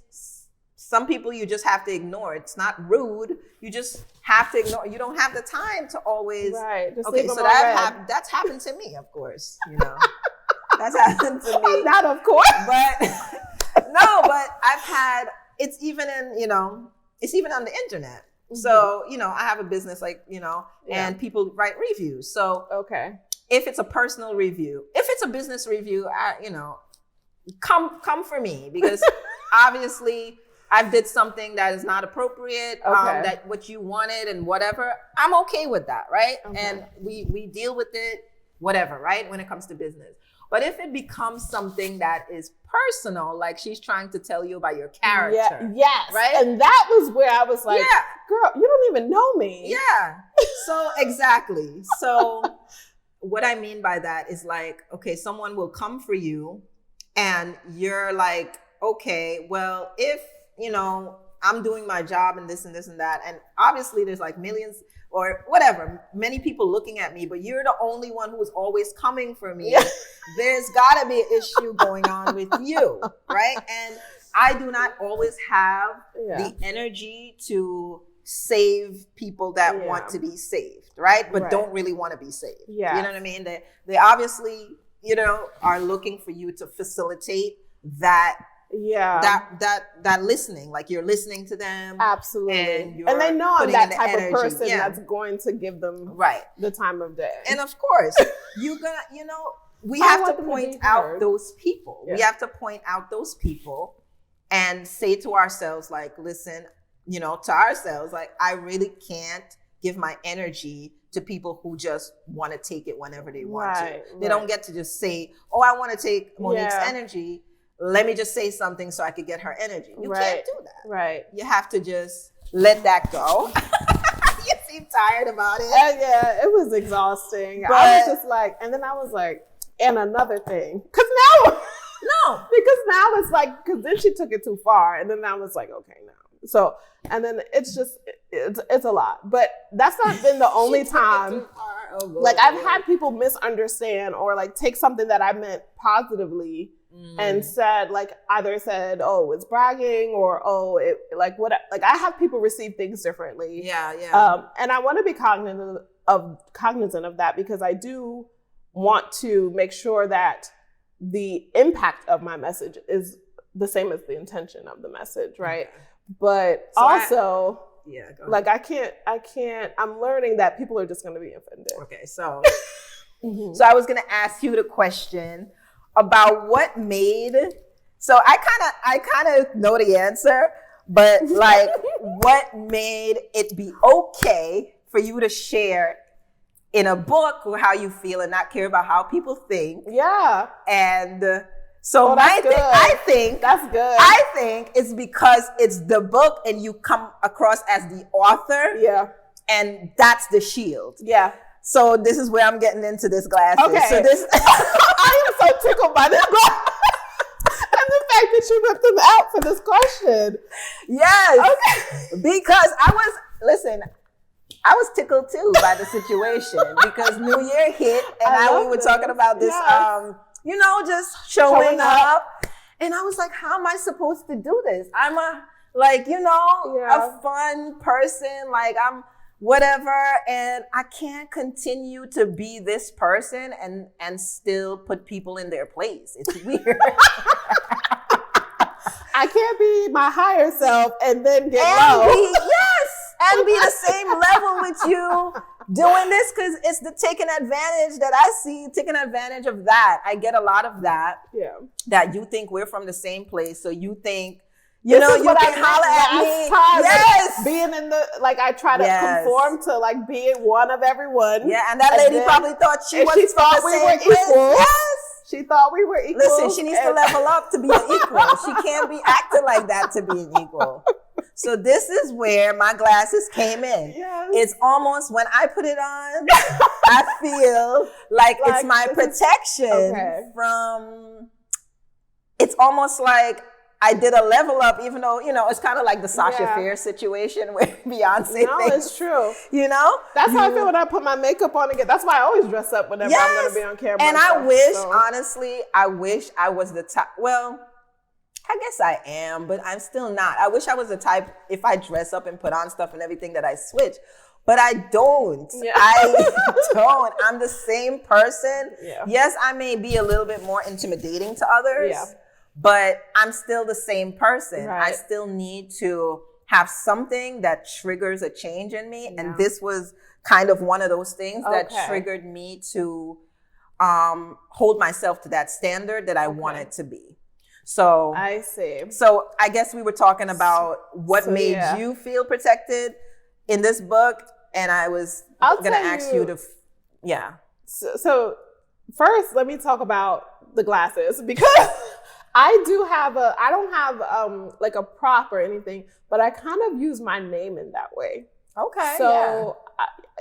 some people you just have to ignore. It's not rude. You just have to ignore. You don't have the time to always. Right. Just okay, so that's happened to me, of course. That's happened to me. Not of course. But no, but I've had. It's even it's even on the internet. Mm-hmm. So I have a business and people write reviews. So if it's a personal review, if it's a business review, come for me, because obviously. I did something that is not appropriate, that what you wanted and whatever. I'm okay with that, right? Okay. And we deal with it, whatever, right? When it comes to business. But if it becomes something that is personal, like she's trying to tell you about your character. Yes. Right? And that was where I was like, girl, you don't even know me. Yeah. So exactly. So what I mean by that is like, okay, someone will come for you and you're like, okay, well, if I'm doing my job and this and this and that. And obviously there's like millions or whatever, many people looking at me, but you're the only one who is always coming for me. Yeah. There's gotta be an issue going on with you, right? And I do not always have the energy to save people that want to be saved, right? But don't really want to be saved. Yeah. You know what I mean? They obviously, are looking for you to facilitate that that listening, like you're listening to them. Absolutely. And they know I'm that type of person that's going to give them the time of day. And of course, you're gonna, we have to point out those people. We have to point out those people and say to ourselves, like, listen, to ourselves, like, I really can't give my energy to people who just want to take it whenever they want to. They don't get to just say, oh, I want to take Monique's energy. Let me just say something so I could get her energy. You can't do that. Right. You have to just let that go. You seem tired about it. And yeah, it was exhausting. But I was just like, and then I was like, and another thing. Because now it's like, because then she took it too far. And then I was like, okay, no. So, and then it's just, it's a lot. But that's not been the only time. Like, I've had people misunderstand or like take something that I meant positively and said, like, either said, oh, it's bragging, or, oh, it, like, what, like, I have people receive things differently. Yeah. And I want to be cognizant of that, because I do want to make sure that the impact of my message is the same as the intention of the message, right? Okay. But so also, like, I can't, I'm learning that people are just going to be offended. Okay, so, so I was going to ask you the question about what made, so I kind of know the answer, but like, what made it be okay for you to share in a book how you feel and not care about how people think? Yeah. And so I think that's good. I think it's because it's the book and you come across as the author. Yeah. And that's the shield. Yeah. So this is where I'm getting into this glasses. Okay. So this I am so tickled by this glasses. And the fact that you ripped them out for this question. Yes. Okay. Because I was tickled too by the situation because New Year hit and we were talking about this, just showing up. And I was like, how am I supposed to do this? I'm a fun person. Like, I'm whatever. And I can't continue to be this person and still put people in their place. It's weird. I can't be my higher self and then get low. And be the same level with you doing this, because it's the taking advantage that I see, taking advantage of that. I get a lot of that. Yeah. That you think we're from the same place. So you think, you can holler at me. Yes. Like, being in the, like, I try to conform to like being one of everyone. Yeah. And that lady probably thought she were equal. Yes. She thought we were equal. Listen, she needs to level up to be an equal. She can't be acting like that to be an equal. So this is where my glasses came in. Yes. It's almost, when I put it on, I feel like it's my protection from, it's almost like I did a level up, even though, it's kind of like the Sasha Fierce situation where Beyonce it's true. That's how I feel when I put my makeup on again. That's why I always dress up whenever I'm going to be on camera. And I wish, honestly, I was the type, well, I guess I am, but I'm still not. I wish I was the type, if I dress up and put on stuff and everything, that I switch. But I don't. Yeah. I don't. I'm the same person. Yeah. Yes, I may be a little bit more intimidating to others, but I'm still the same person. Right. I still need to have something that triggers a change in me. Yeah. And this was kind of one of those things that triggered me to hold myself to that standard that I wanted to be. So I see. So I guess we were talking about what made you feel protected in this book, and I was going to ask you to, So first, let me talk about the glasses, because I don't have like a prop or anything, but I kind of use my name in that way. Okay. So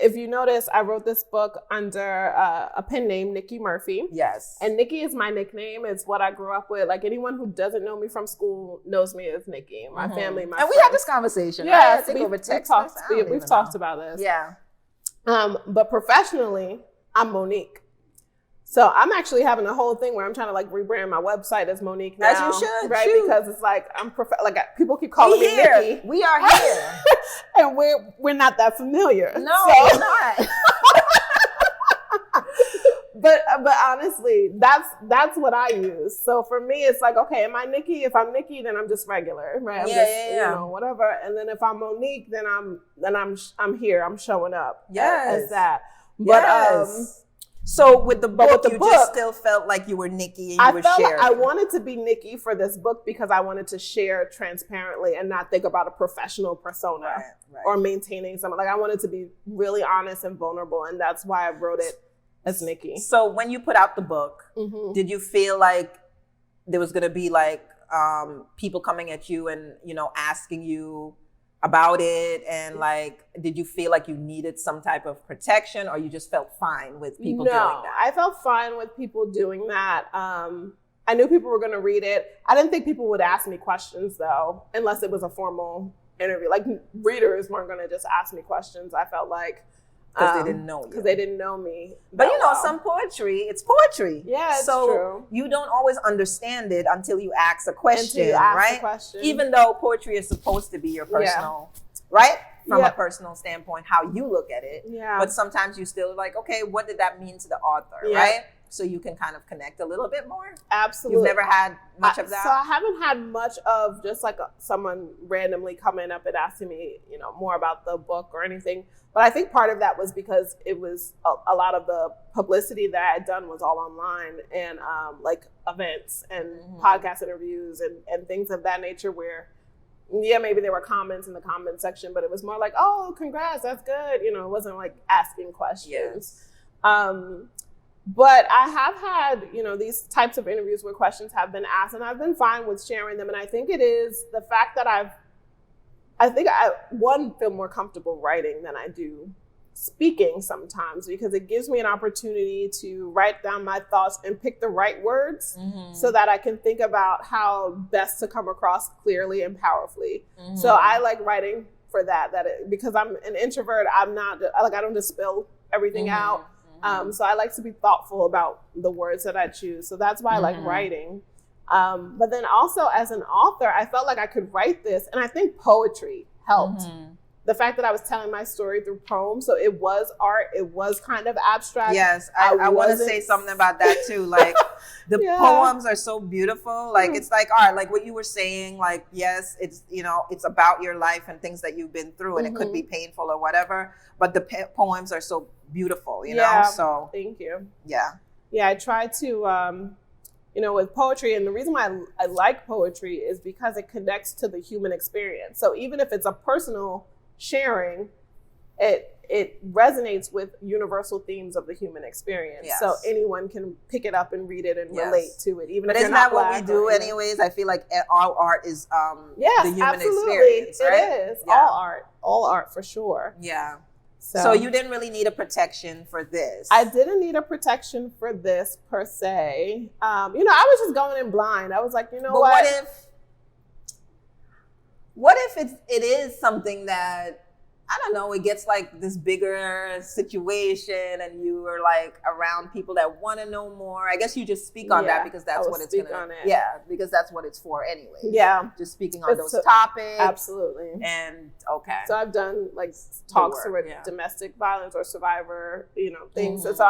if you notice, I wrote this book under a pen name, Nicky Murphy. Yes. And Nicky is my nickname. It's what I grew up with. Like, anyone who doesn't know me from school knows me as Nicky. My family, my friends. We had this conversation. Yes, right? we've talked about this. Yeah. But professionally, I'm Monique. So I'm actually having a whole thing where I'm trying to like rebrand my website as Monique now. As you should, right? Shoot. Because it's like people keep calling me Nicky. We are here, and we're not that familiar. No, we're not. But honestly, that's what I use. So for me, it's like, okay, am I Nicky? If I'm Nicky, then I'm just regular, right? I'm whatever. And then if I'm Monique, then I'm here. I'm showing up. Yes, as that. But so with the book, you just still felt like you were Nicky and you were sharing. I wanted to be Nicky for this book because I wanted to share transparently and not think about a professional persona or maintaining something. Like, I wanted to be really honest and vulnerable, and that's why I wrote it as Nicky. So when you put out the book, did you feel like there was going to be like people coming at you and, asking you about it, and like, did you feel like you needed some type of protection, or you just felt fine with people doing that? I felt fine with people doing that. I knew people were going to read it. I didn't think people would ask me questions though, unless it was a formal interview. Like, readers weren't going to just ask me questions. I felt like because they didn't know you. Because they didn't know me. But you know, some poetry, it's poetry. Yeah, it's so true. You don't always understand it until you ask a question, right? Question. Even though poetry is supposed to be your personal, right? From a personal standpoint, how you look at it. Yeah. But sometimes you still like, okay, what did that mean to the author, right? So you can kind of connect a little bit more. Absolutely. You've never had much of that? So I haven't had much of just like someone randomly coming up and asking me, you know, more about the book or anything. But I think part of that was because it was a lot of the publicity that I had done was all online, and like events and podcast interviews and things of that nature where, maybe there were comments in the comment section, but it was more like, oh, congrats, that's good. You know, it wasn't like asking questions. But I have had, you know, these types of interviews where questions have been asked, and I've been fine with sharing them. And I think it is the fact that I feel more comfortable writing than I do speaking sometimes, because it gives me an opportunity to write down my thoughts and pick the right words so that I can think about how best to come across clearly and powerfully. So I like writing for that, because I'm an introvert, I don't just spill everything out. So I like to be thoughtful about the words that I choose. So that's why I like writing. But then also as an author, I felt like I could write this, and I think poetry helped. The fact that I was telling my story through poems, so it was art, it was kind of abstract. Yes, I want to say something about that too. Like the poems are so beautiful. Like it's like art, like what you were saying, like, yes, it's, you know, it's about your life and things that you've been through, and it could be painful or whatever, but the poems are so beautiful, you know? So thank you. Yeah, I try to, you know, with poetry, and the reason why I like poetry is because it connects to the human experience. So even if it's a personal sharing, it resonates with universal themes of the human experience. Yes. So anyone can pick it up and read it and relate to it. Even but if isn't that what we do anyways? I feel like all art is the human experience, right? It is. All art for sure. Yeah. So you didn't really need a protection for this. I didn't need a protection for this per se. You know, I was just going in blind. I was like, you know what? What if it is something that, I don't know, it gets like this bigger situation, and you are like around people that want to know more. I guess you just speak on that because that's what it's going to, because that's what it's for anyway. Yeah. Just speaking on those topics. Absolutely. And so I've done like talks with domestic violence or survivor, you know, things. And so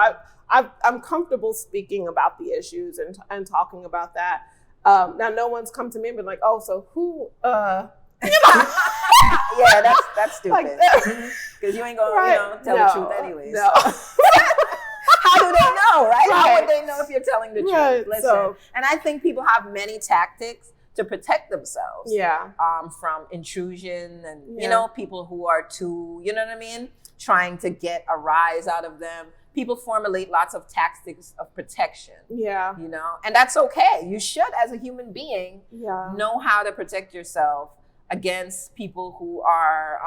I'm comfortable speaking about the issues and talking about that. Now, no one's come to me and been like, oh, so who, yeah, that's stupid. Because you ain't gonna tell the truth anyways. No. How do they know, right? How would they know if you're telling the truth? Listen, and I think people have many tactics to protect themselves. From intrusion and you know, people who are too, you know what I mean, trying to get a rise out of them. People formulate lots of tactics of protection. Yeah. You know, and that's okay. You should, as a human being, know how to protect yourself against people who are,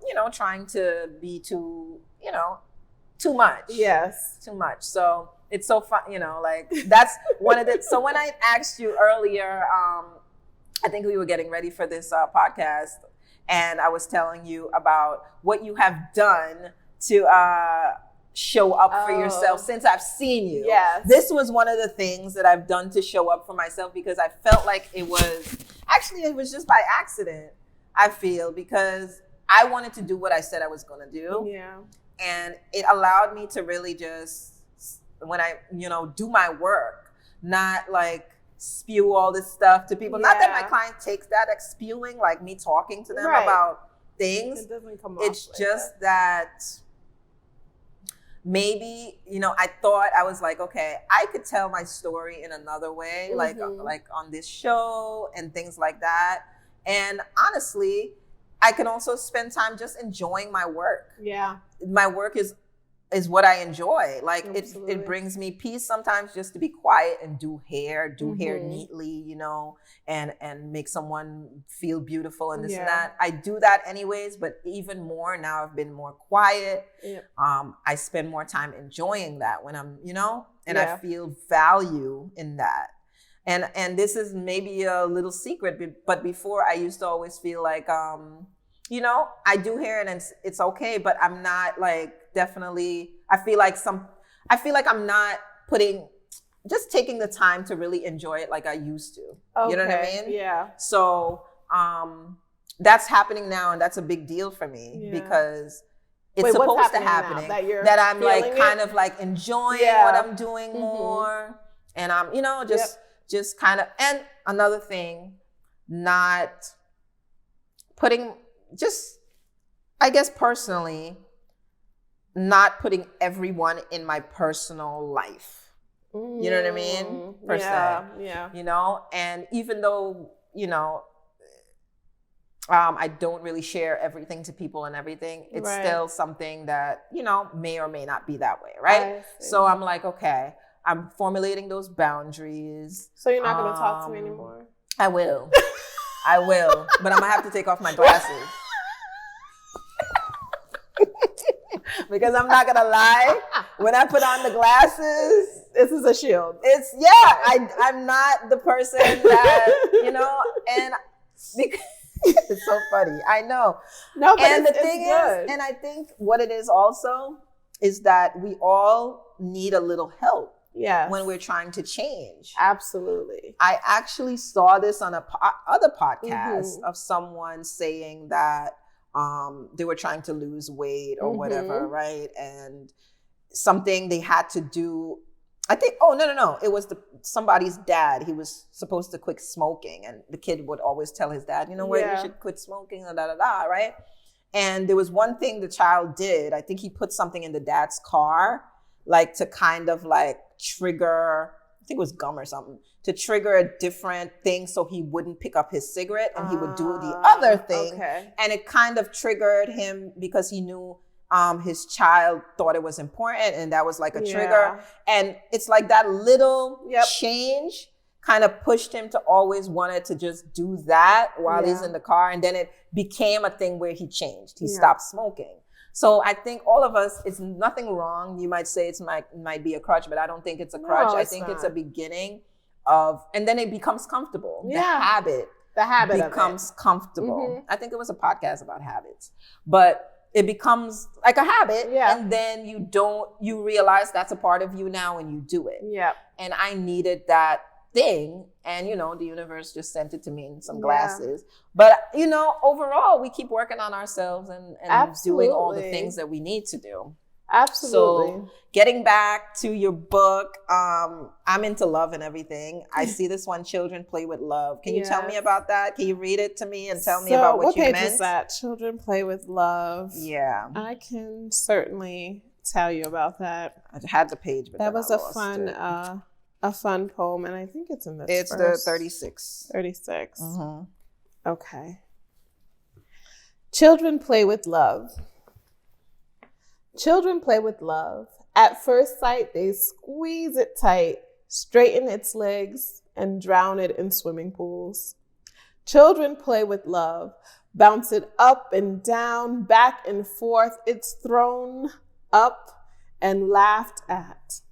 you know, trying to be too much. Yes. Too much. So it's so fun, you know, like that's one of the, so when I asked you earlier, I think we were getting ready for this podcast, and I was telling you about what you have done to show up for yourself since I've seen you. Yes. This was one of the things that I've done to show up for myself, because I felt like it was just by accident, I feel, because I wanted to do what I said I was going to do. Yeah. And it allowed me to really just, when I, you know, do my work, not like spew all this stuff to people. Not that my client takes that as spewing, like me talking to them about things. It doesn't come off. It's just that maybe, you know, I was like, okay, I could tell my story in another way, like on this show and things like that. And honestly, I can also spend time just enjoying my work. Yeah. My work is is what I enjoy. Like Absolutely. it brings me peace sometimes just to be quiet and do hair neatly, you know, and make someone feel beautiful and this and that. I do that anyways, but even more now I've been more quiet. Yep. I spend more time enjoying that when I'm, you know, and I feel value in that. And this is maybe a little secret, but before I used to always feel like, you know, I do hair and it's okay, but I'm not like definitely, I feel like I'm not just taking the time to really enjoy it like I used to. Okay. You know what I mean? Yeah. So that's happening now, and that's a big deal for me because it's supposed to happen. That I'm like kind of like enjoying what I'm doing more. And I'm, you know, just kind of, and another thing, not putting, just, I guess personally, not putting everyone in my personal life. You know what I mean? Per se. Yeah. You know, and even though, you know, I don't really share everything to people and everything, it's still something that, you know, may or may not be that way, right? So I'm like, okay, I'm formulating those boundaries. So you're not going to talk to me anymore? I will. I will, but I'm gonna have to take off my glasses. Because I'm not gonna lie, when I put on the glasses, this is a shield. I'm not the person that, you know, and it's so funny. I know. No, but and the thing is, and I think what it is also is that we all need a little help. Yes. When we're trying to change. Absolutely. I actually saw this on other podcast of someone saying that they were trying to lose weight or whatever, right? And something they had to do, I think, no. It was somebody's dad. He was supposed to quit smoking, and the kid would always tell his dad, you know what, you should quit smoking, right? And there was one thing the child did. I think he put something in the dad's car, like to kind of like trigger, I think it was gum or something, to trigger a different thing so he wouldn't pick up his cigarette and he would do the other thing. Okay. And it kind of triggered him because he knew his child thought it was important, and that was like a trigger. And it's like that little change kind of pushed him to always wanted to just do that while he's in the car. And then it became a thing where he changed. He stopped smoking. So I think all of us, it's nothing wrong. You might say it might be a crutch, but I don't think it's a crutch. I think it's a beginning of, and then it becomes comfortable. Yeah. The habit becomes comfortable. I think it was a podcast about habits, but it becomes like a habit. Yeah. And then you realize that's a part of you now and you do it. Yeah. And I needed that thing, and you know, the universe just sent it to me in some glasses. But you know, overall, we keep working on ourselves and doing all the things that we need to do. Absolutely. So getting back to your book, I'm into love and everything. I see this one, Children Play with Love. Can you tell me about that? Can you read it to me and tell me about what you meant? What page is that? Children Play with Love. Yeah. I can certainly tell you about that. I had the page, but that was a fun poem, and I think it's in this. It's verse. The 36. 36. Okay. Children play with love. Children play with love. At first sight, they squeeze it tight, straighten its legs, and drown it in swimming pools. Children play with love, bounce it up and down, back and forth. It's thrown up and laughed at.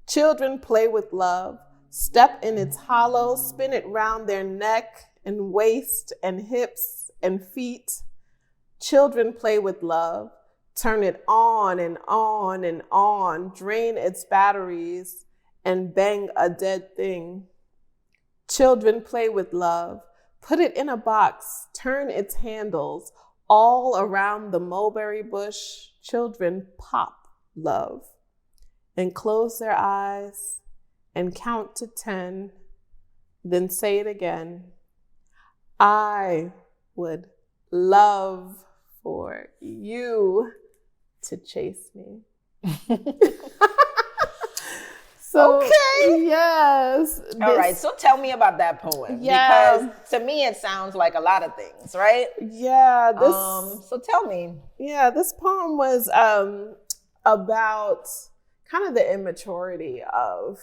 Children play with love, step in its hollow, spin it round their neck and waist and hips and feet. Children play with love, turn it on and on and on, drain its batteries and bang a dead thing. Children play with love, put it in a box, turn its handles all around the mulberry bush. Children pop love and close their eyes and count to 10, then say it again. I would love for you to chase me. So, okay. Yes. All right. So tell me about that poem. Yeah. Because to me, it sounds like a lot of things, right? Yeah. So tell me. Yeah. This poem was about kind of the immaturity of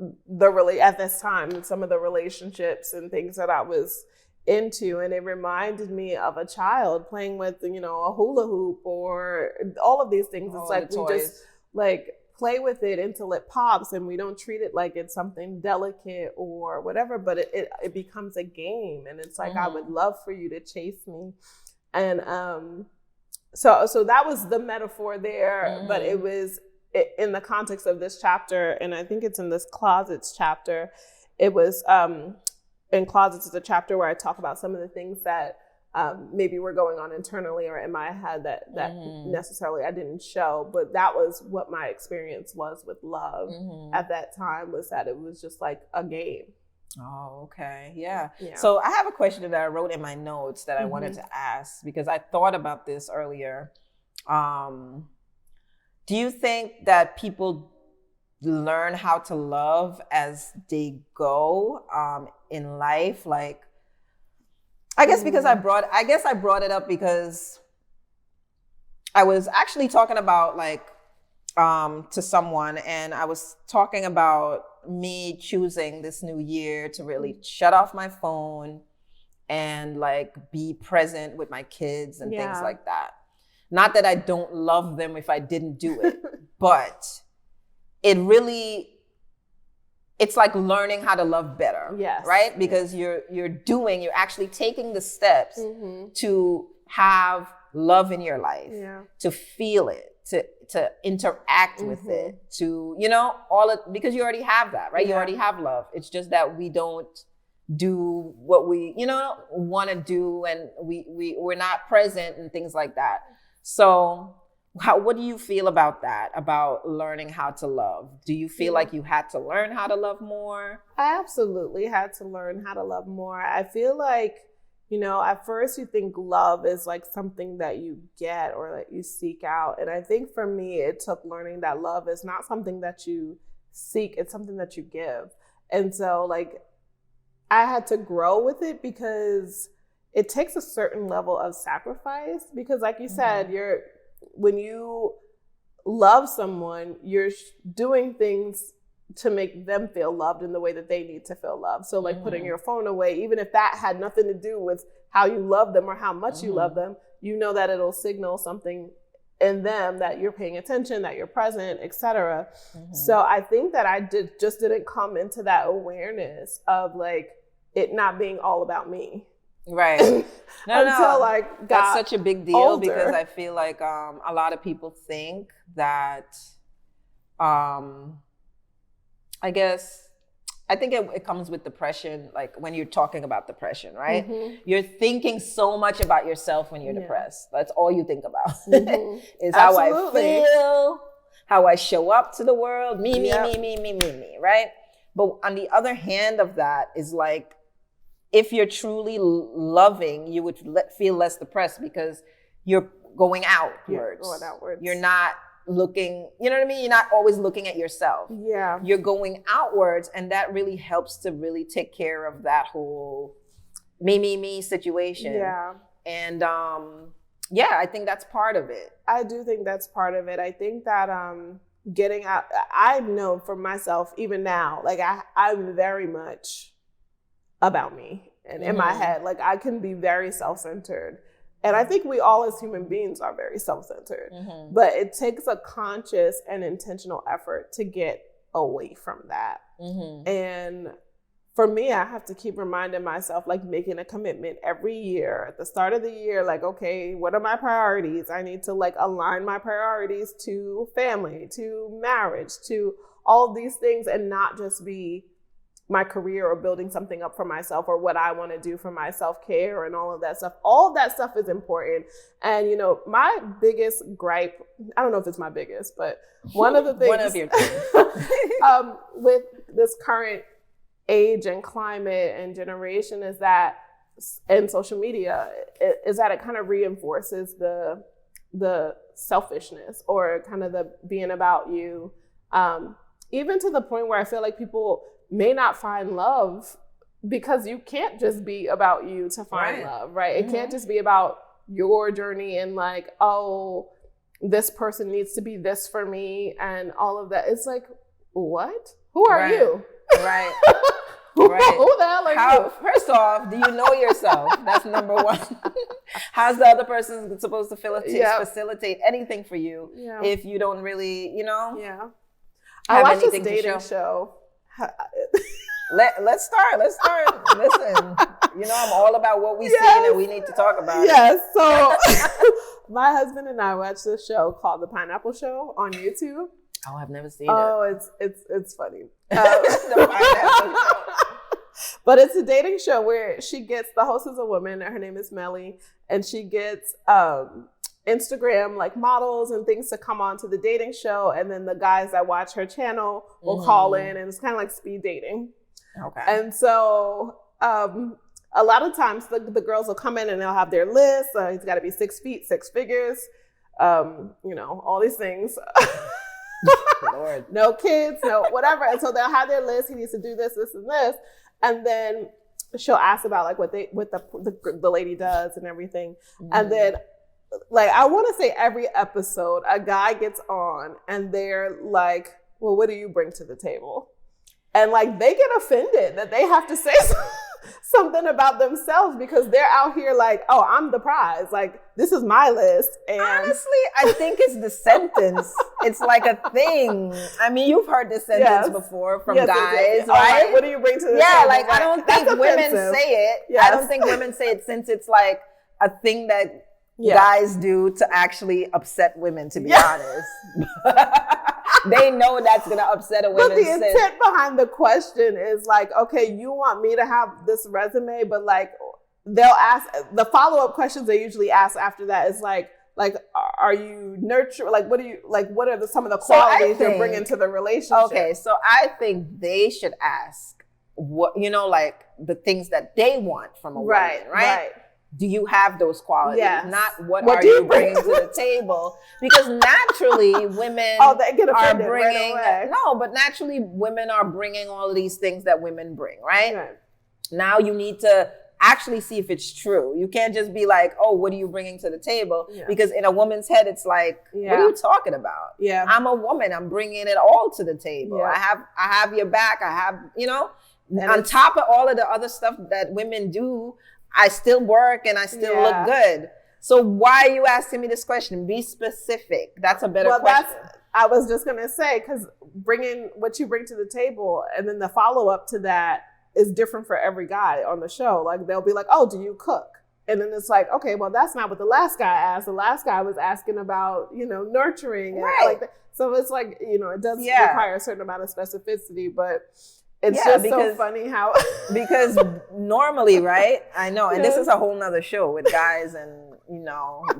at this time, and some of the relationships and things that I was into. And it reminded me of a child playing with, you know, a hula hoop or all of these things. It's like we just like play with it until it pops, and we don't treat it like it's something delicate or whatever, but it becomes a game. And it's like, I would love for you to chase me. And so that was the metaphor there, but it was in the context of this chapter, and I think it's in this Closets chapter. It was in Closets is a chapter where I talk about some of the things that maybe were going on internally or in my head that necessarily I didn't show, but that was what my experience was with love at that time, was that it was just like a game. Oh, okay. Yeah. So I have a question that I wrote in my notes that I wanted to ask, because I thought about this earlier. Do you think that people learn how to love as they go in life? Like, I guess because I brought it up because I was actually talking about like to someone, and I was talking about me choosing this new year to really shut off my phone and like be present with my kids and things like that. Not that I don't love them if I didn't do it, but it's like learning how to love better, right? Because you're actually taking the steps to have love in your life, to feel it, to interact with it, to, you know, because you already have that, right? You already have love. It's just that we don't do what we, you know, want to do, and we're not present and things like that. So what do you feel about that, about learning how to love? Do you feel like you had to learn how to love more? I absolutely had to learn how to love more. I feel like, you know, at first you think love is like something that you get or that you seek out. And I think for me, it took learning that love is not something that you seek, it's something that you give. And so like I had to grow with it, because it takes a certain level of sacrifice, because like you said, when you love someone, you're doing things to make them feel loved in the way that they need to feel loved. So like putting your phone away, even if that had nothing to do with how you love them or how much you love them, you know that it'll signal something in them that you're paying attention, that you're present, etc. So I think that I didn't come into that awareness of like it not being all about me. Right. Until like that's such a big deal older. Because I feel like a lot of people think that I think it comes with depression, like when you're talking about depression, right? You're thinking so much about yourself when you're depressed. That's all you think about. Is how I feel, how I show up to the world, me, right? But on the other hand of that is like, if you're truly loving, you would feel less depressed because you're going outwards. You're not looking, you know what I mean? You're not always looking at yourself. Yeah. You're going outwards, and that really helps to really take care of that whole me situation. Yeah. And I think that's part of it. I do think that's part of it. I think that getting out, I know for myself, even now, like I'm very much about me, and in my head, like I can be very self-centered, and I think we all as human beings are very self-centered, but it takes a conscious and intentional effort to get away from that. And for me, I have to keep reminding myself, like making a commitment every year at the start of the year, like, okay, what are my priorities? I need to like align my priorities to family, to marriage, to all of these things, and not just be my career or building something up for myself or what I want to do for my self-care and all of that stuff. All of that stuff is important. And, you know, my biggest gripe, I don't know if it's my biggest, but one of the things one of your with this current age and climate and generation is that, and social media, is that it kind of reinforces the selfishness or kind of the being about you, even to the point where I feel like people may not find love because you can't just be about you to find love, right? It can't just be about your journey and like, oh, this person needs to be this for me and all of that. It's like, what? Who are Right. you? Right. Who Right. the hell are you? First off, do you know yourself? That's number one. How's the other person supposed to facilitate anything for you if you don't really, Yeah. I watched this dating show. Let's start. Listen, I'm all about what we see and we need to talk about. Yes. So my husband and I watched this show called The Pineapple Show on YouTube. Oh, I've never seen it. Oh, it's funny. The Pineapple Show. But it's a dating show where the host is a woman, her name is Melly, and she gets Instagram like models and things to come on to the dating show. And then the guys that watch her channel will call in, and it's kind of like speed dating. Okay. And so a lot of times the girls will come in and they'll have their list. He's got to be 6 feet, 6 figures, all these things. Lord. No kids, no whatever. And so they'll have their list. He needs to do this, this, and this. And then she'll ask about like what the lady does and everything. And then like, I want to say every episode, a guy gets on and they're like, well, what do you bring to the table? And like, they get offended that they have to say something about themselves because they're out here like, oh, I'm the prize. Like, this is my list. And honestly, I think it's the sentence. It's like a thing. I mean, you've heard this sentence before from guys, yes. right? What do you bring to the table? Yeah, like, right? I don't think women say it. Yes. I don't think women say it since it's like a thing that guys do to actually upset women, to be honest. They know that's going to upset a woman. But the intent behind the question is like, okay, you want me to have this resume, but like they'll ask the follow-up questions they usually ask after that is like, are you nurture? Like, what are some of the qualities you're bringing to the relationship? Okay, so I think they should ask what, like the things that they want from a woman, right? Do you have those qualities? Yes. Not what are you bringing to the table? Because naturally, women they get are bringing right away. No, but naturally, women are bringing all of these things that women bring, right? Now you need to actually see if it's true. You can't just be like, oh, what are you bringing to the table? Yeah. Because in a woman's head, it's like, what are you talking about? Yeah, I'm a woman. I'm bringing it all to the table. Yeah. I have your back. I have, and on top of all of the other stuff that women do, I still work and I still look good. So why are you asking me this question? Be specific. That's a better question. I was just going to say, because bringing what you bring to the table and then the follow-up to that is different for every guy on the show. Like, they'll be like, oh, do you cook? And then it's like, okay, well, that's not what the last guy asked. The last guy was asking about, nurturing. And like that. So it's like, it does require a certain amount of specificity, but it's just so funny how... because normally, right? I know. And this is a whole nother show with guys and,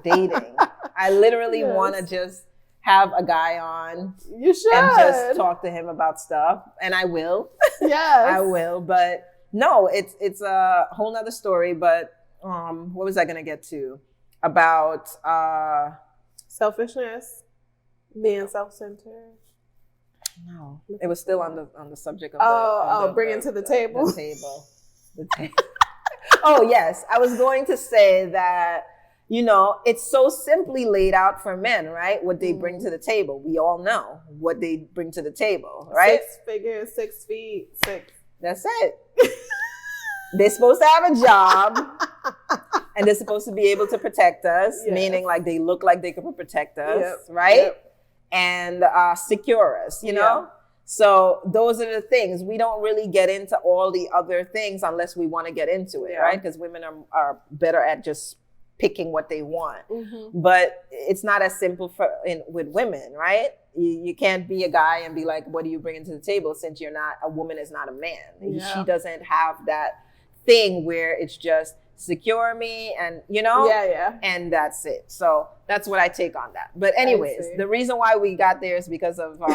dating. I literally want to just have a guy on. You should. And just talk to him about stuff. And I will. Yes. I will. But no, it's a whole nother story. But what was I going to get to? About... selfishness. Being self-centered. No, it was still on the subject of bringing to the table. The table. Oh yes, I was going to say that it's so simply laid out for men, right? What they bring to the table. We all know what they bring to the table, right? 6 figures, 6 feet, 6. That's it. They're supposed to have a job, and they're supposed to be able to protect us, meaning like they look like they can protect us, right? Yep. And secure us, you know? So those are the things. We don't really get into all the other things unless we want to get into it, right? Because women are better at just picking what they want. Mm-hmm. But it's not as simple with women, right? You can't be a guy and be like, what do you bring into the table, since a woman is not a man. Yeah. She doesn't have that thing where it's just secure me and, and that's it. So that's what I take on that. But anyways, the reason why we got there is because of I'm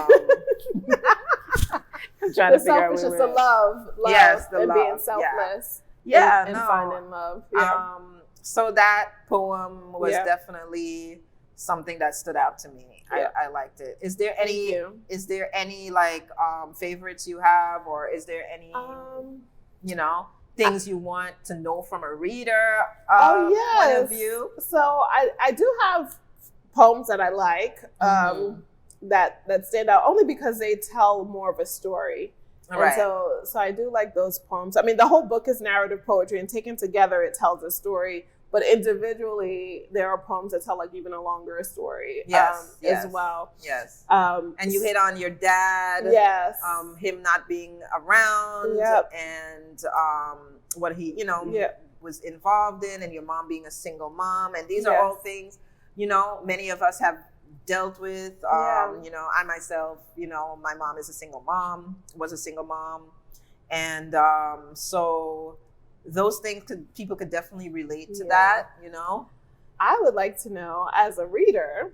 trying to figure out where we're the love, yes, the and love, being selfless, and finding love. Yeah. So that poem was definitely something that stood out to me. Yeah. I liked it. Is there any like favorites you have, or is there any things you want to know from a reader point of view? So I do have poems that I like that stand out only because they tell more of a story. Right. And so I do like those poems. I mean, the whole book is narrative poetry, and taken together, it tells a story. But individually, there are poems that tell like even a longer story as well. Yes. And you hit on your dad. Yes. Him not being around. Yep. And what he, was involved in, and your mom being a single mom. And these are all things, many of us have dealt with. I myself, my mom is a single mom, was a single mom. And so those things people could definitely relate to that, I would like to know, as a reader,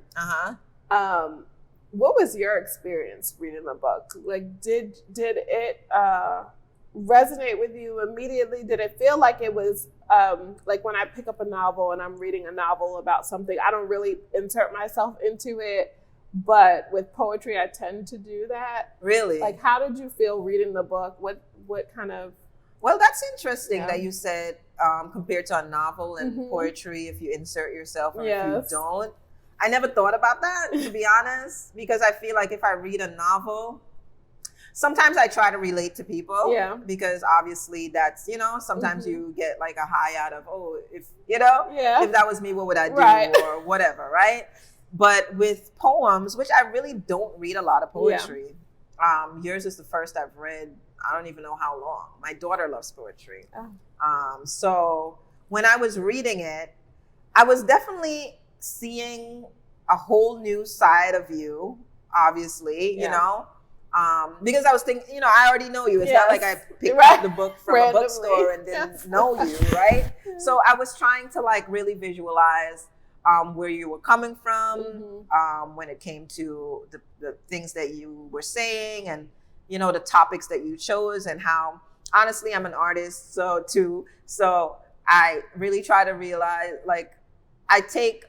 what was your experience reading the book? Like, did it resonate with you immediately? Did it feel like it was like when I pick up a novel and I'm reading a novel about something, I don't really insert myself into it, but with poetry I tend to do that. Really? Like, how did you feel reading the book? What kind of... Well, that's interesting that you said compared to a novel and poetry, if you insert yourself or if you don't. I never thought about that, to be honest, because I feel like if I read a novel, sometimes I try to relate to people because obviously that's, sometimes you get like a high out of, if that was me, what would I do or whatever, right? But with poems, which I really don't read a lot of poetry, yours is the first I've read. I don't even know how long. My daughter loves poetry. So when I was reading it, I was definitely seeing a whole new side of you, obviously, because I was thinking, I already know you. It's not like I picked up the book from a bookstore and didn't know you, right? So I was trying to like really visualize where you were coming from when it came to the things that you were saying and, the topics that you chose, and how, honestly, I'm an artist, so I really try to realize, like, I take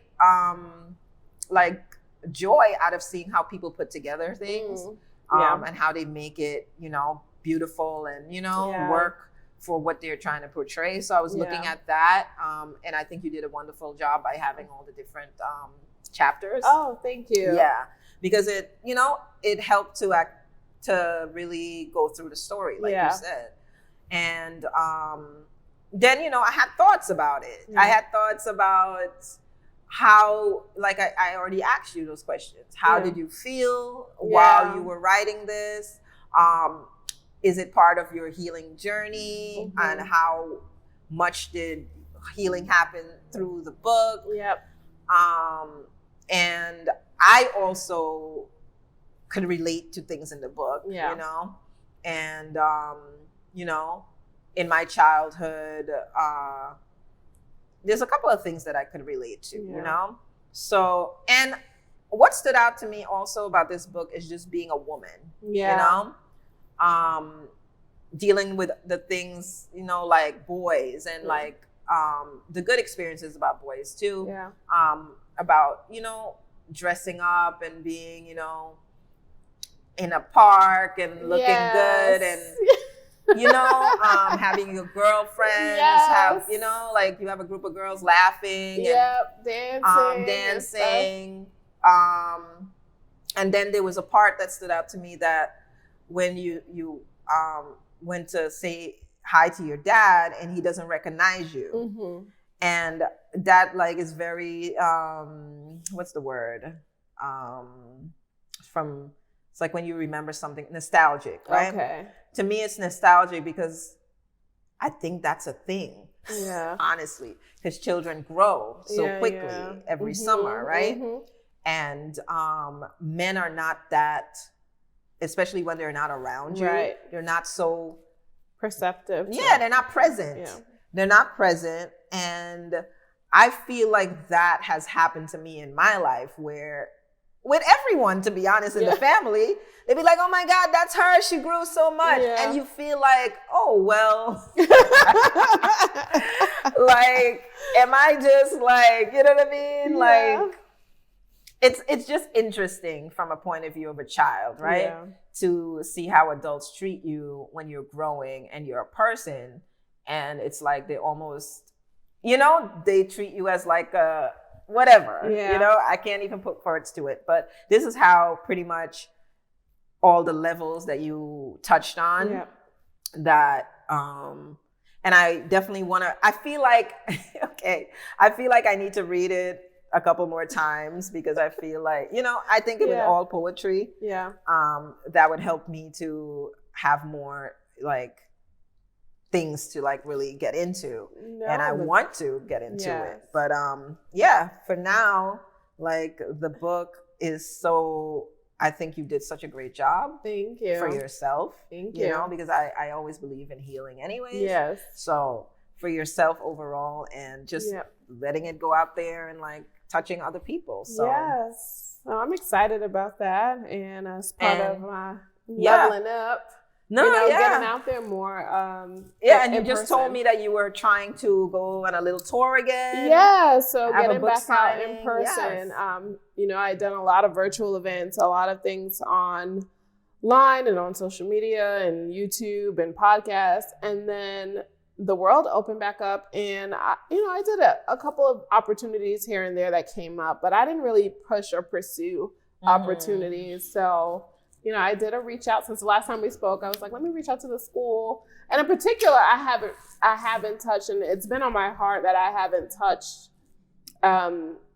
like joy out of seeing how people put together things and how they make it, beautiful and, work for what they're trying to portray. So I was looking at that, and I think you did a wonderful job by having all the different chapters. Oh, thank you. Yeah, because it, it helped to really go through the story, like you said. And then, I had thoughts about it. I had thoughts about how, like I already asked you those questions. How did you feel while you were writing this? Is it part of your healing journey? And how much did healing happen through the book? And I also could relate to things in the book, and, in my childhood, there's a couple of things that I could relate to, So, and what stood out to me also about this book is just being a woman, dealing with the things, like boys and like the good experiences about boys too, about, dressing up and being, in a park and looking good and, having your girlfriends have, like you have a group of girls laughing and dancing. And then there was a part that stood out to me that when you went to say hi to your dad and he doesn't recognize you. And that like is very, what's the word? It's like when you remember something, nostalgic, right? Okay. To me, it's nostalgic because I think that's a thing, honestly, because children grow so quickly every summer, right? And men are not that, especially when they're not around you, they're not so perceptive. They're not present. They're not present. And I feel like that has happened to me in my life where, with everyone, to be honest, in the family, they'd be like, oh my God, that's her. She grew so much. And you feel like, oh, well, like, am I just like, you know what I mean? Like, it's just interesting from a point of view of a child, right? To see how adults treat you when you're growing and you're a person. And it's like they almost, they treat you as like whatever. Yeah. You know, I can't even put words to it. But this is how pretty much all the levels that you touched on that and I definitely want to, I feel like I need to read it a couple more times because I feel like, you know, I think it was all poetry. Yeah. That would help me to have more like things to like really get into. And I want to get into it. But for now, like the book is so, I think you did such a great job. Thank you. For yourself. Thank you. You know, because I always believe in healing anyways. Yes. So for yourself overall and just letting it go out there and like touching other people. So yes. So I'm excited about that. And as part of my leveling up. No, getting out there more. And you just told me that you were trying to go on a little tour again. Yeah, so getting back out signing. in person. Yes. You know, I'd done a lot of virtual events, a lot of things online and on social media and YouTube and podcasts. And then the world opened back up and, I did a couple of opportunities here and there that came up, but I didn't really push or pursue opportunities. So, you know, I did a reach out since the last time we spoke. I was like, let me reach out to the school. And in particular, I haven't touched, and it's been on my heart that I haven't touched.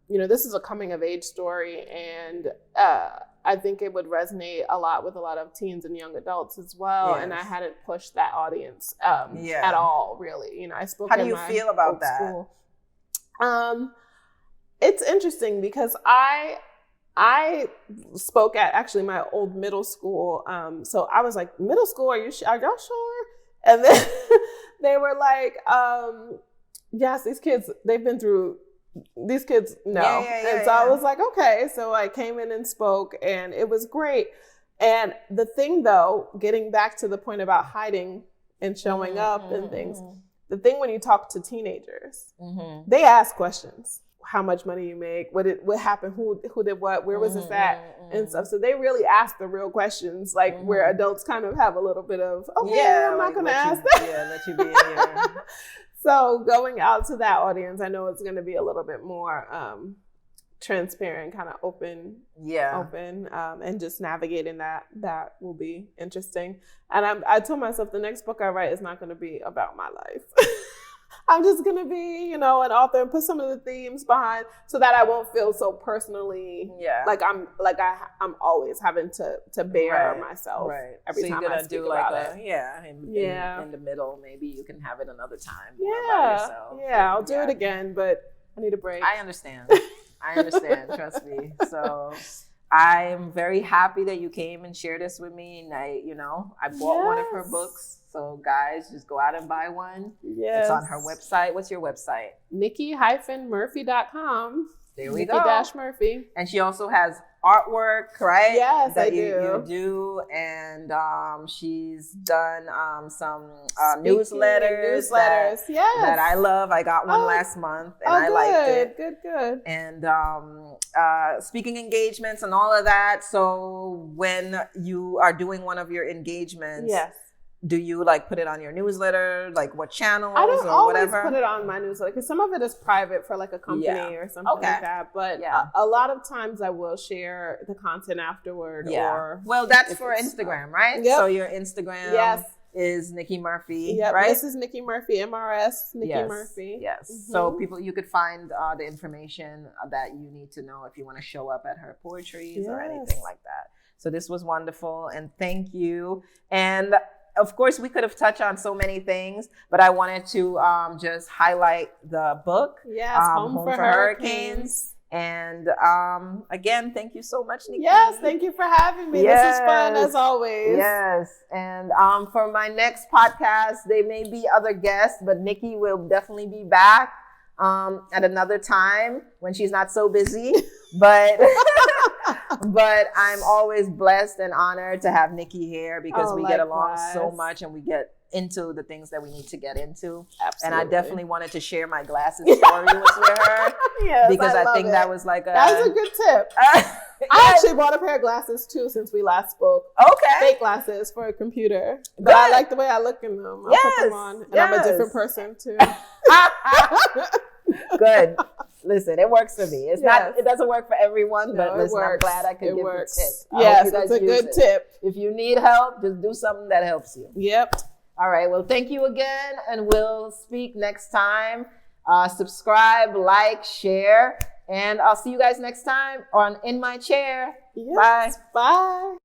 You know, this is a coming of age story, and I think it would resonate a lot with a lot of teens and young adults as well. Yes. And I hadn't pushed that audience at all, really. You know, I spoke. How do you feel about that? School. It's interesting because I spoke at actually my old middle school. So I was like, middle school, are y'all sure? And then they were like, yes, these kids know. I was like, okay. So I came in and spoke and it was great. And the thing though, getting back to the point about hiding and showing up and things, the thing when you talk to teenagers, they ask questions. How much money you make, what happened, who did what, where was this at, and stuff. So they really ask the real questions, like where adults kind of have a little bit of, I'm not going to ask that. Let you be in here. So going out to that audience, I know it's going to be a little bit more transparent, kind of open, and just navigating that will be interesting. And I told myself the next book I write is not going to be about my life. I'm just going to be, an author and put some of the themes behind so that I won't feel so personally like I'm always having to bear myself every time I speak about it. In the middle, maybe you can have it another time. I'll do it again, but I need a break. I understand. Trust me. So I'm very happy that you came and shared this with me. And I bought one of her books. So guys, just go out and buy one. Yes. It's on her website. What's your website? Nicky-Murphy.com. There we go. Nicky-Murphy. And she also has artwork, right? Yes, that I do. You do. And she's done some newsletters that I love. I got one last month and I liked it. Good. And speaking engagements and all of that. So when you are doing one of your engagements, do you like put it on your newsletter? Like what channels I don't or always whatever? Put it on my newsletter because some of it is private for like a company or something like that. But a lot of times I will share the content afterward. Or that's for Instagram, right? Yep. So your Instagram is Nicky Murphy, right? This is Nicky Murphy, MRS, Nicky Murphy. Yes. So you could find the information that you need to know if you want to show up at her poetries or anything like that. So this was wonderful and thank you. And of course, we could have touched on so many things, but I wanted to just highlight the book, Home for Hurricanes. And again, thank you so much, Nicky. Yes, thank you for having me. This is fun as always. Yes, and for my next podcast, there may be other guests, but Nicky will definitely be back at another time when she's not so busy. But but I'm always blessed and honored to have Nicky here because we get along so much and we get into the things that we need to get into. Absolutely. And I definitely wanted to share my glasses story with her because I think that was like that was a good tip. I actually bought a pair of glasses too since we last spoke. Okay. Fake glasses for a computer. But I like the way I look in them. I'll put them on. And I'm a different person too. Good. Listen, it works for me. It's not. It doesn't work for everyone, but listen, I'm glad I could give you a tip. Yes, it's a good tip. If you need help, just do something that helps you. Yep. All right. Well, thank you again, and we'll speak next time. Subscribe, like, share, and I'll see you guys next time on In My Chair. Yes. Bye. Bye.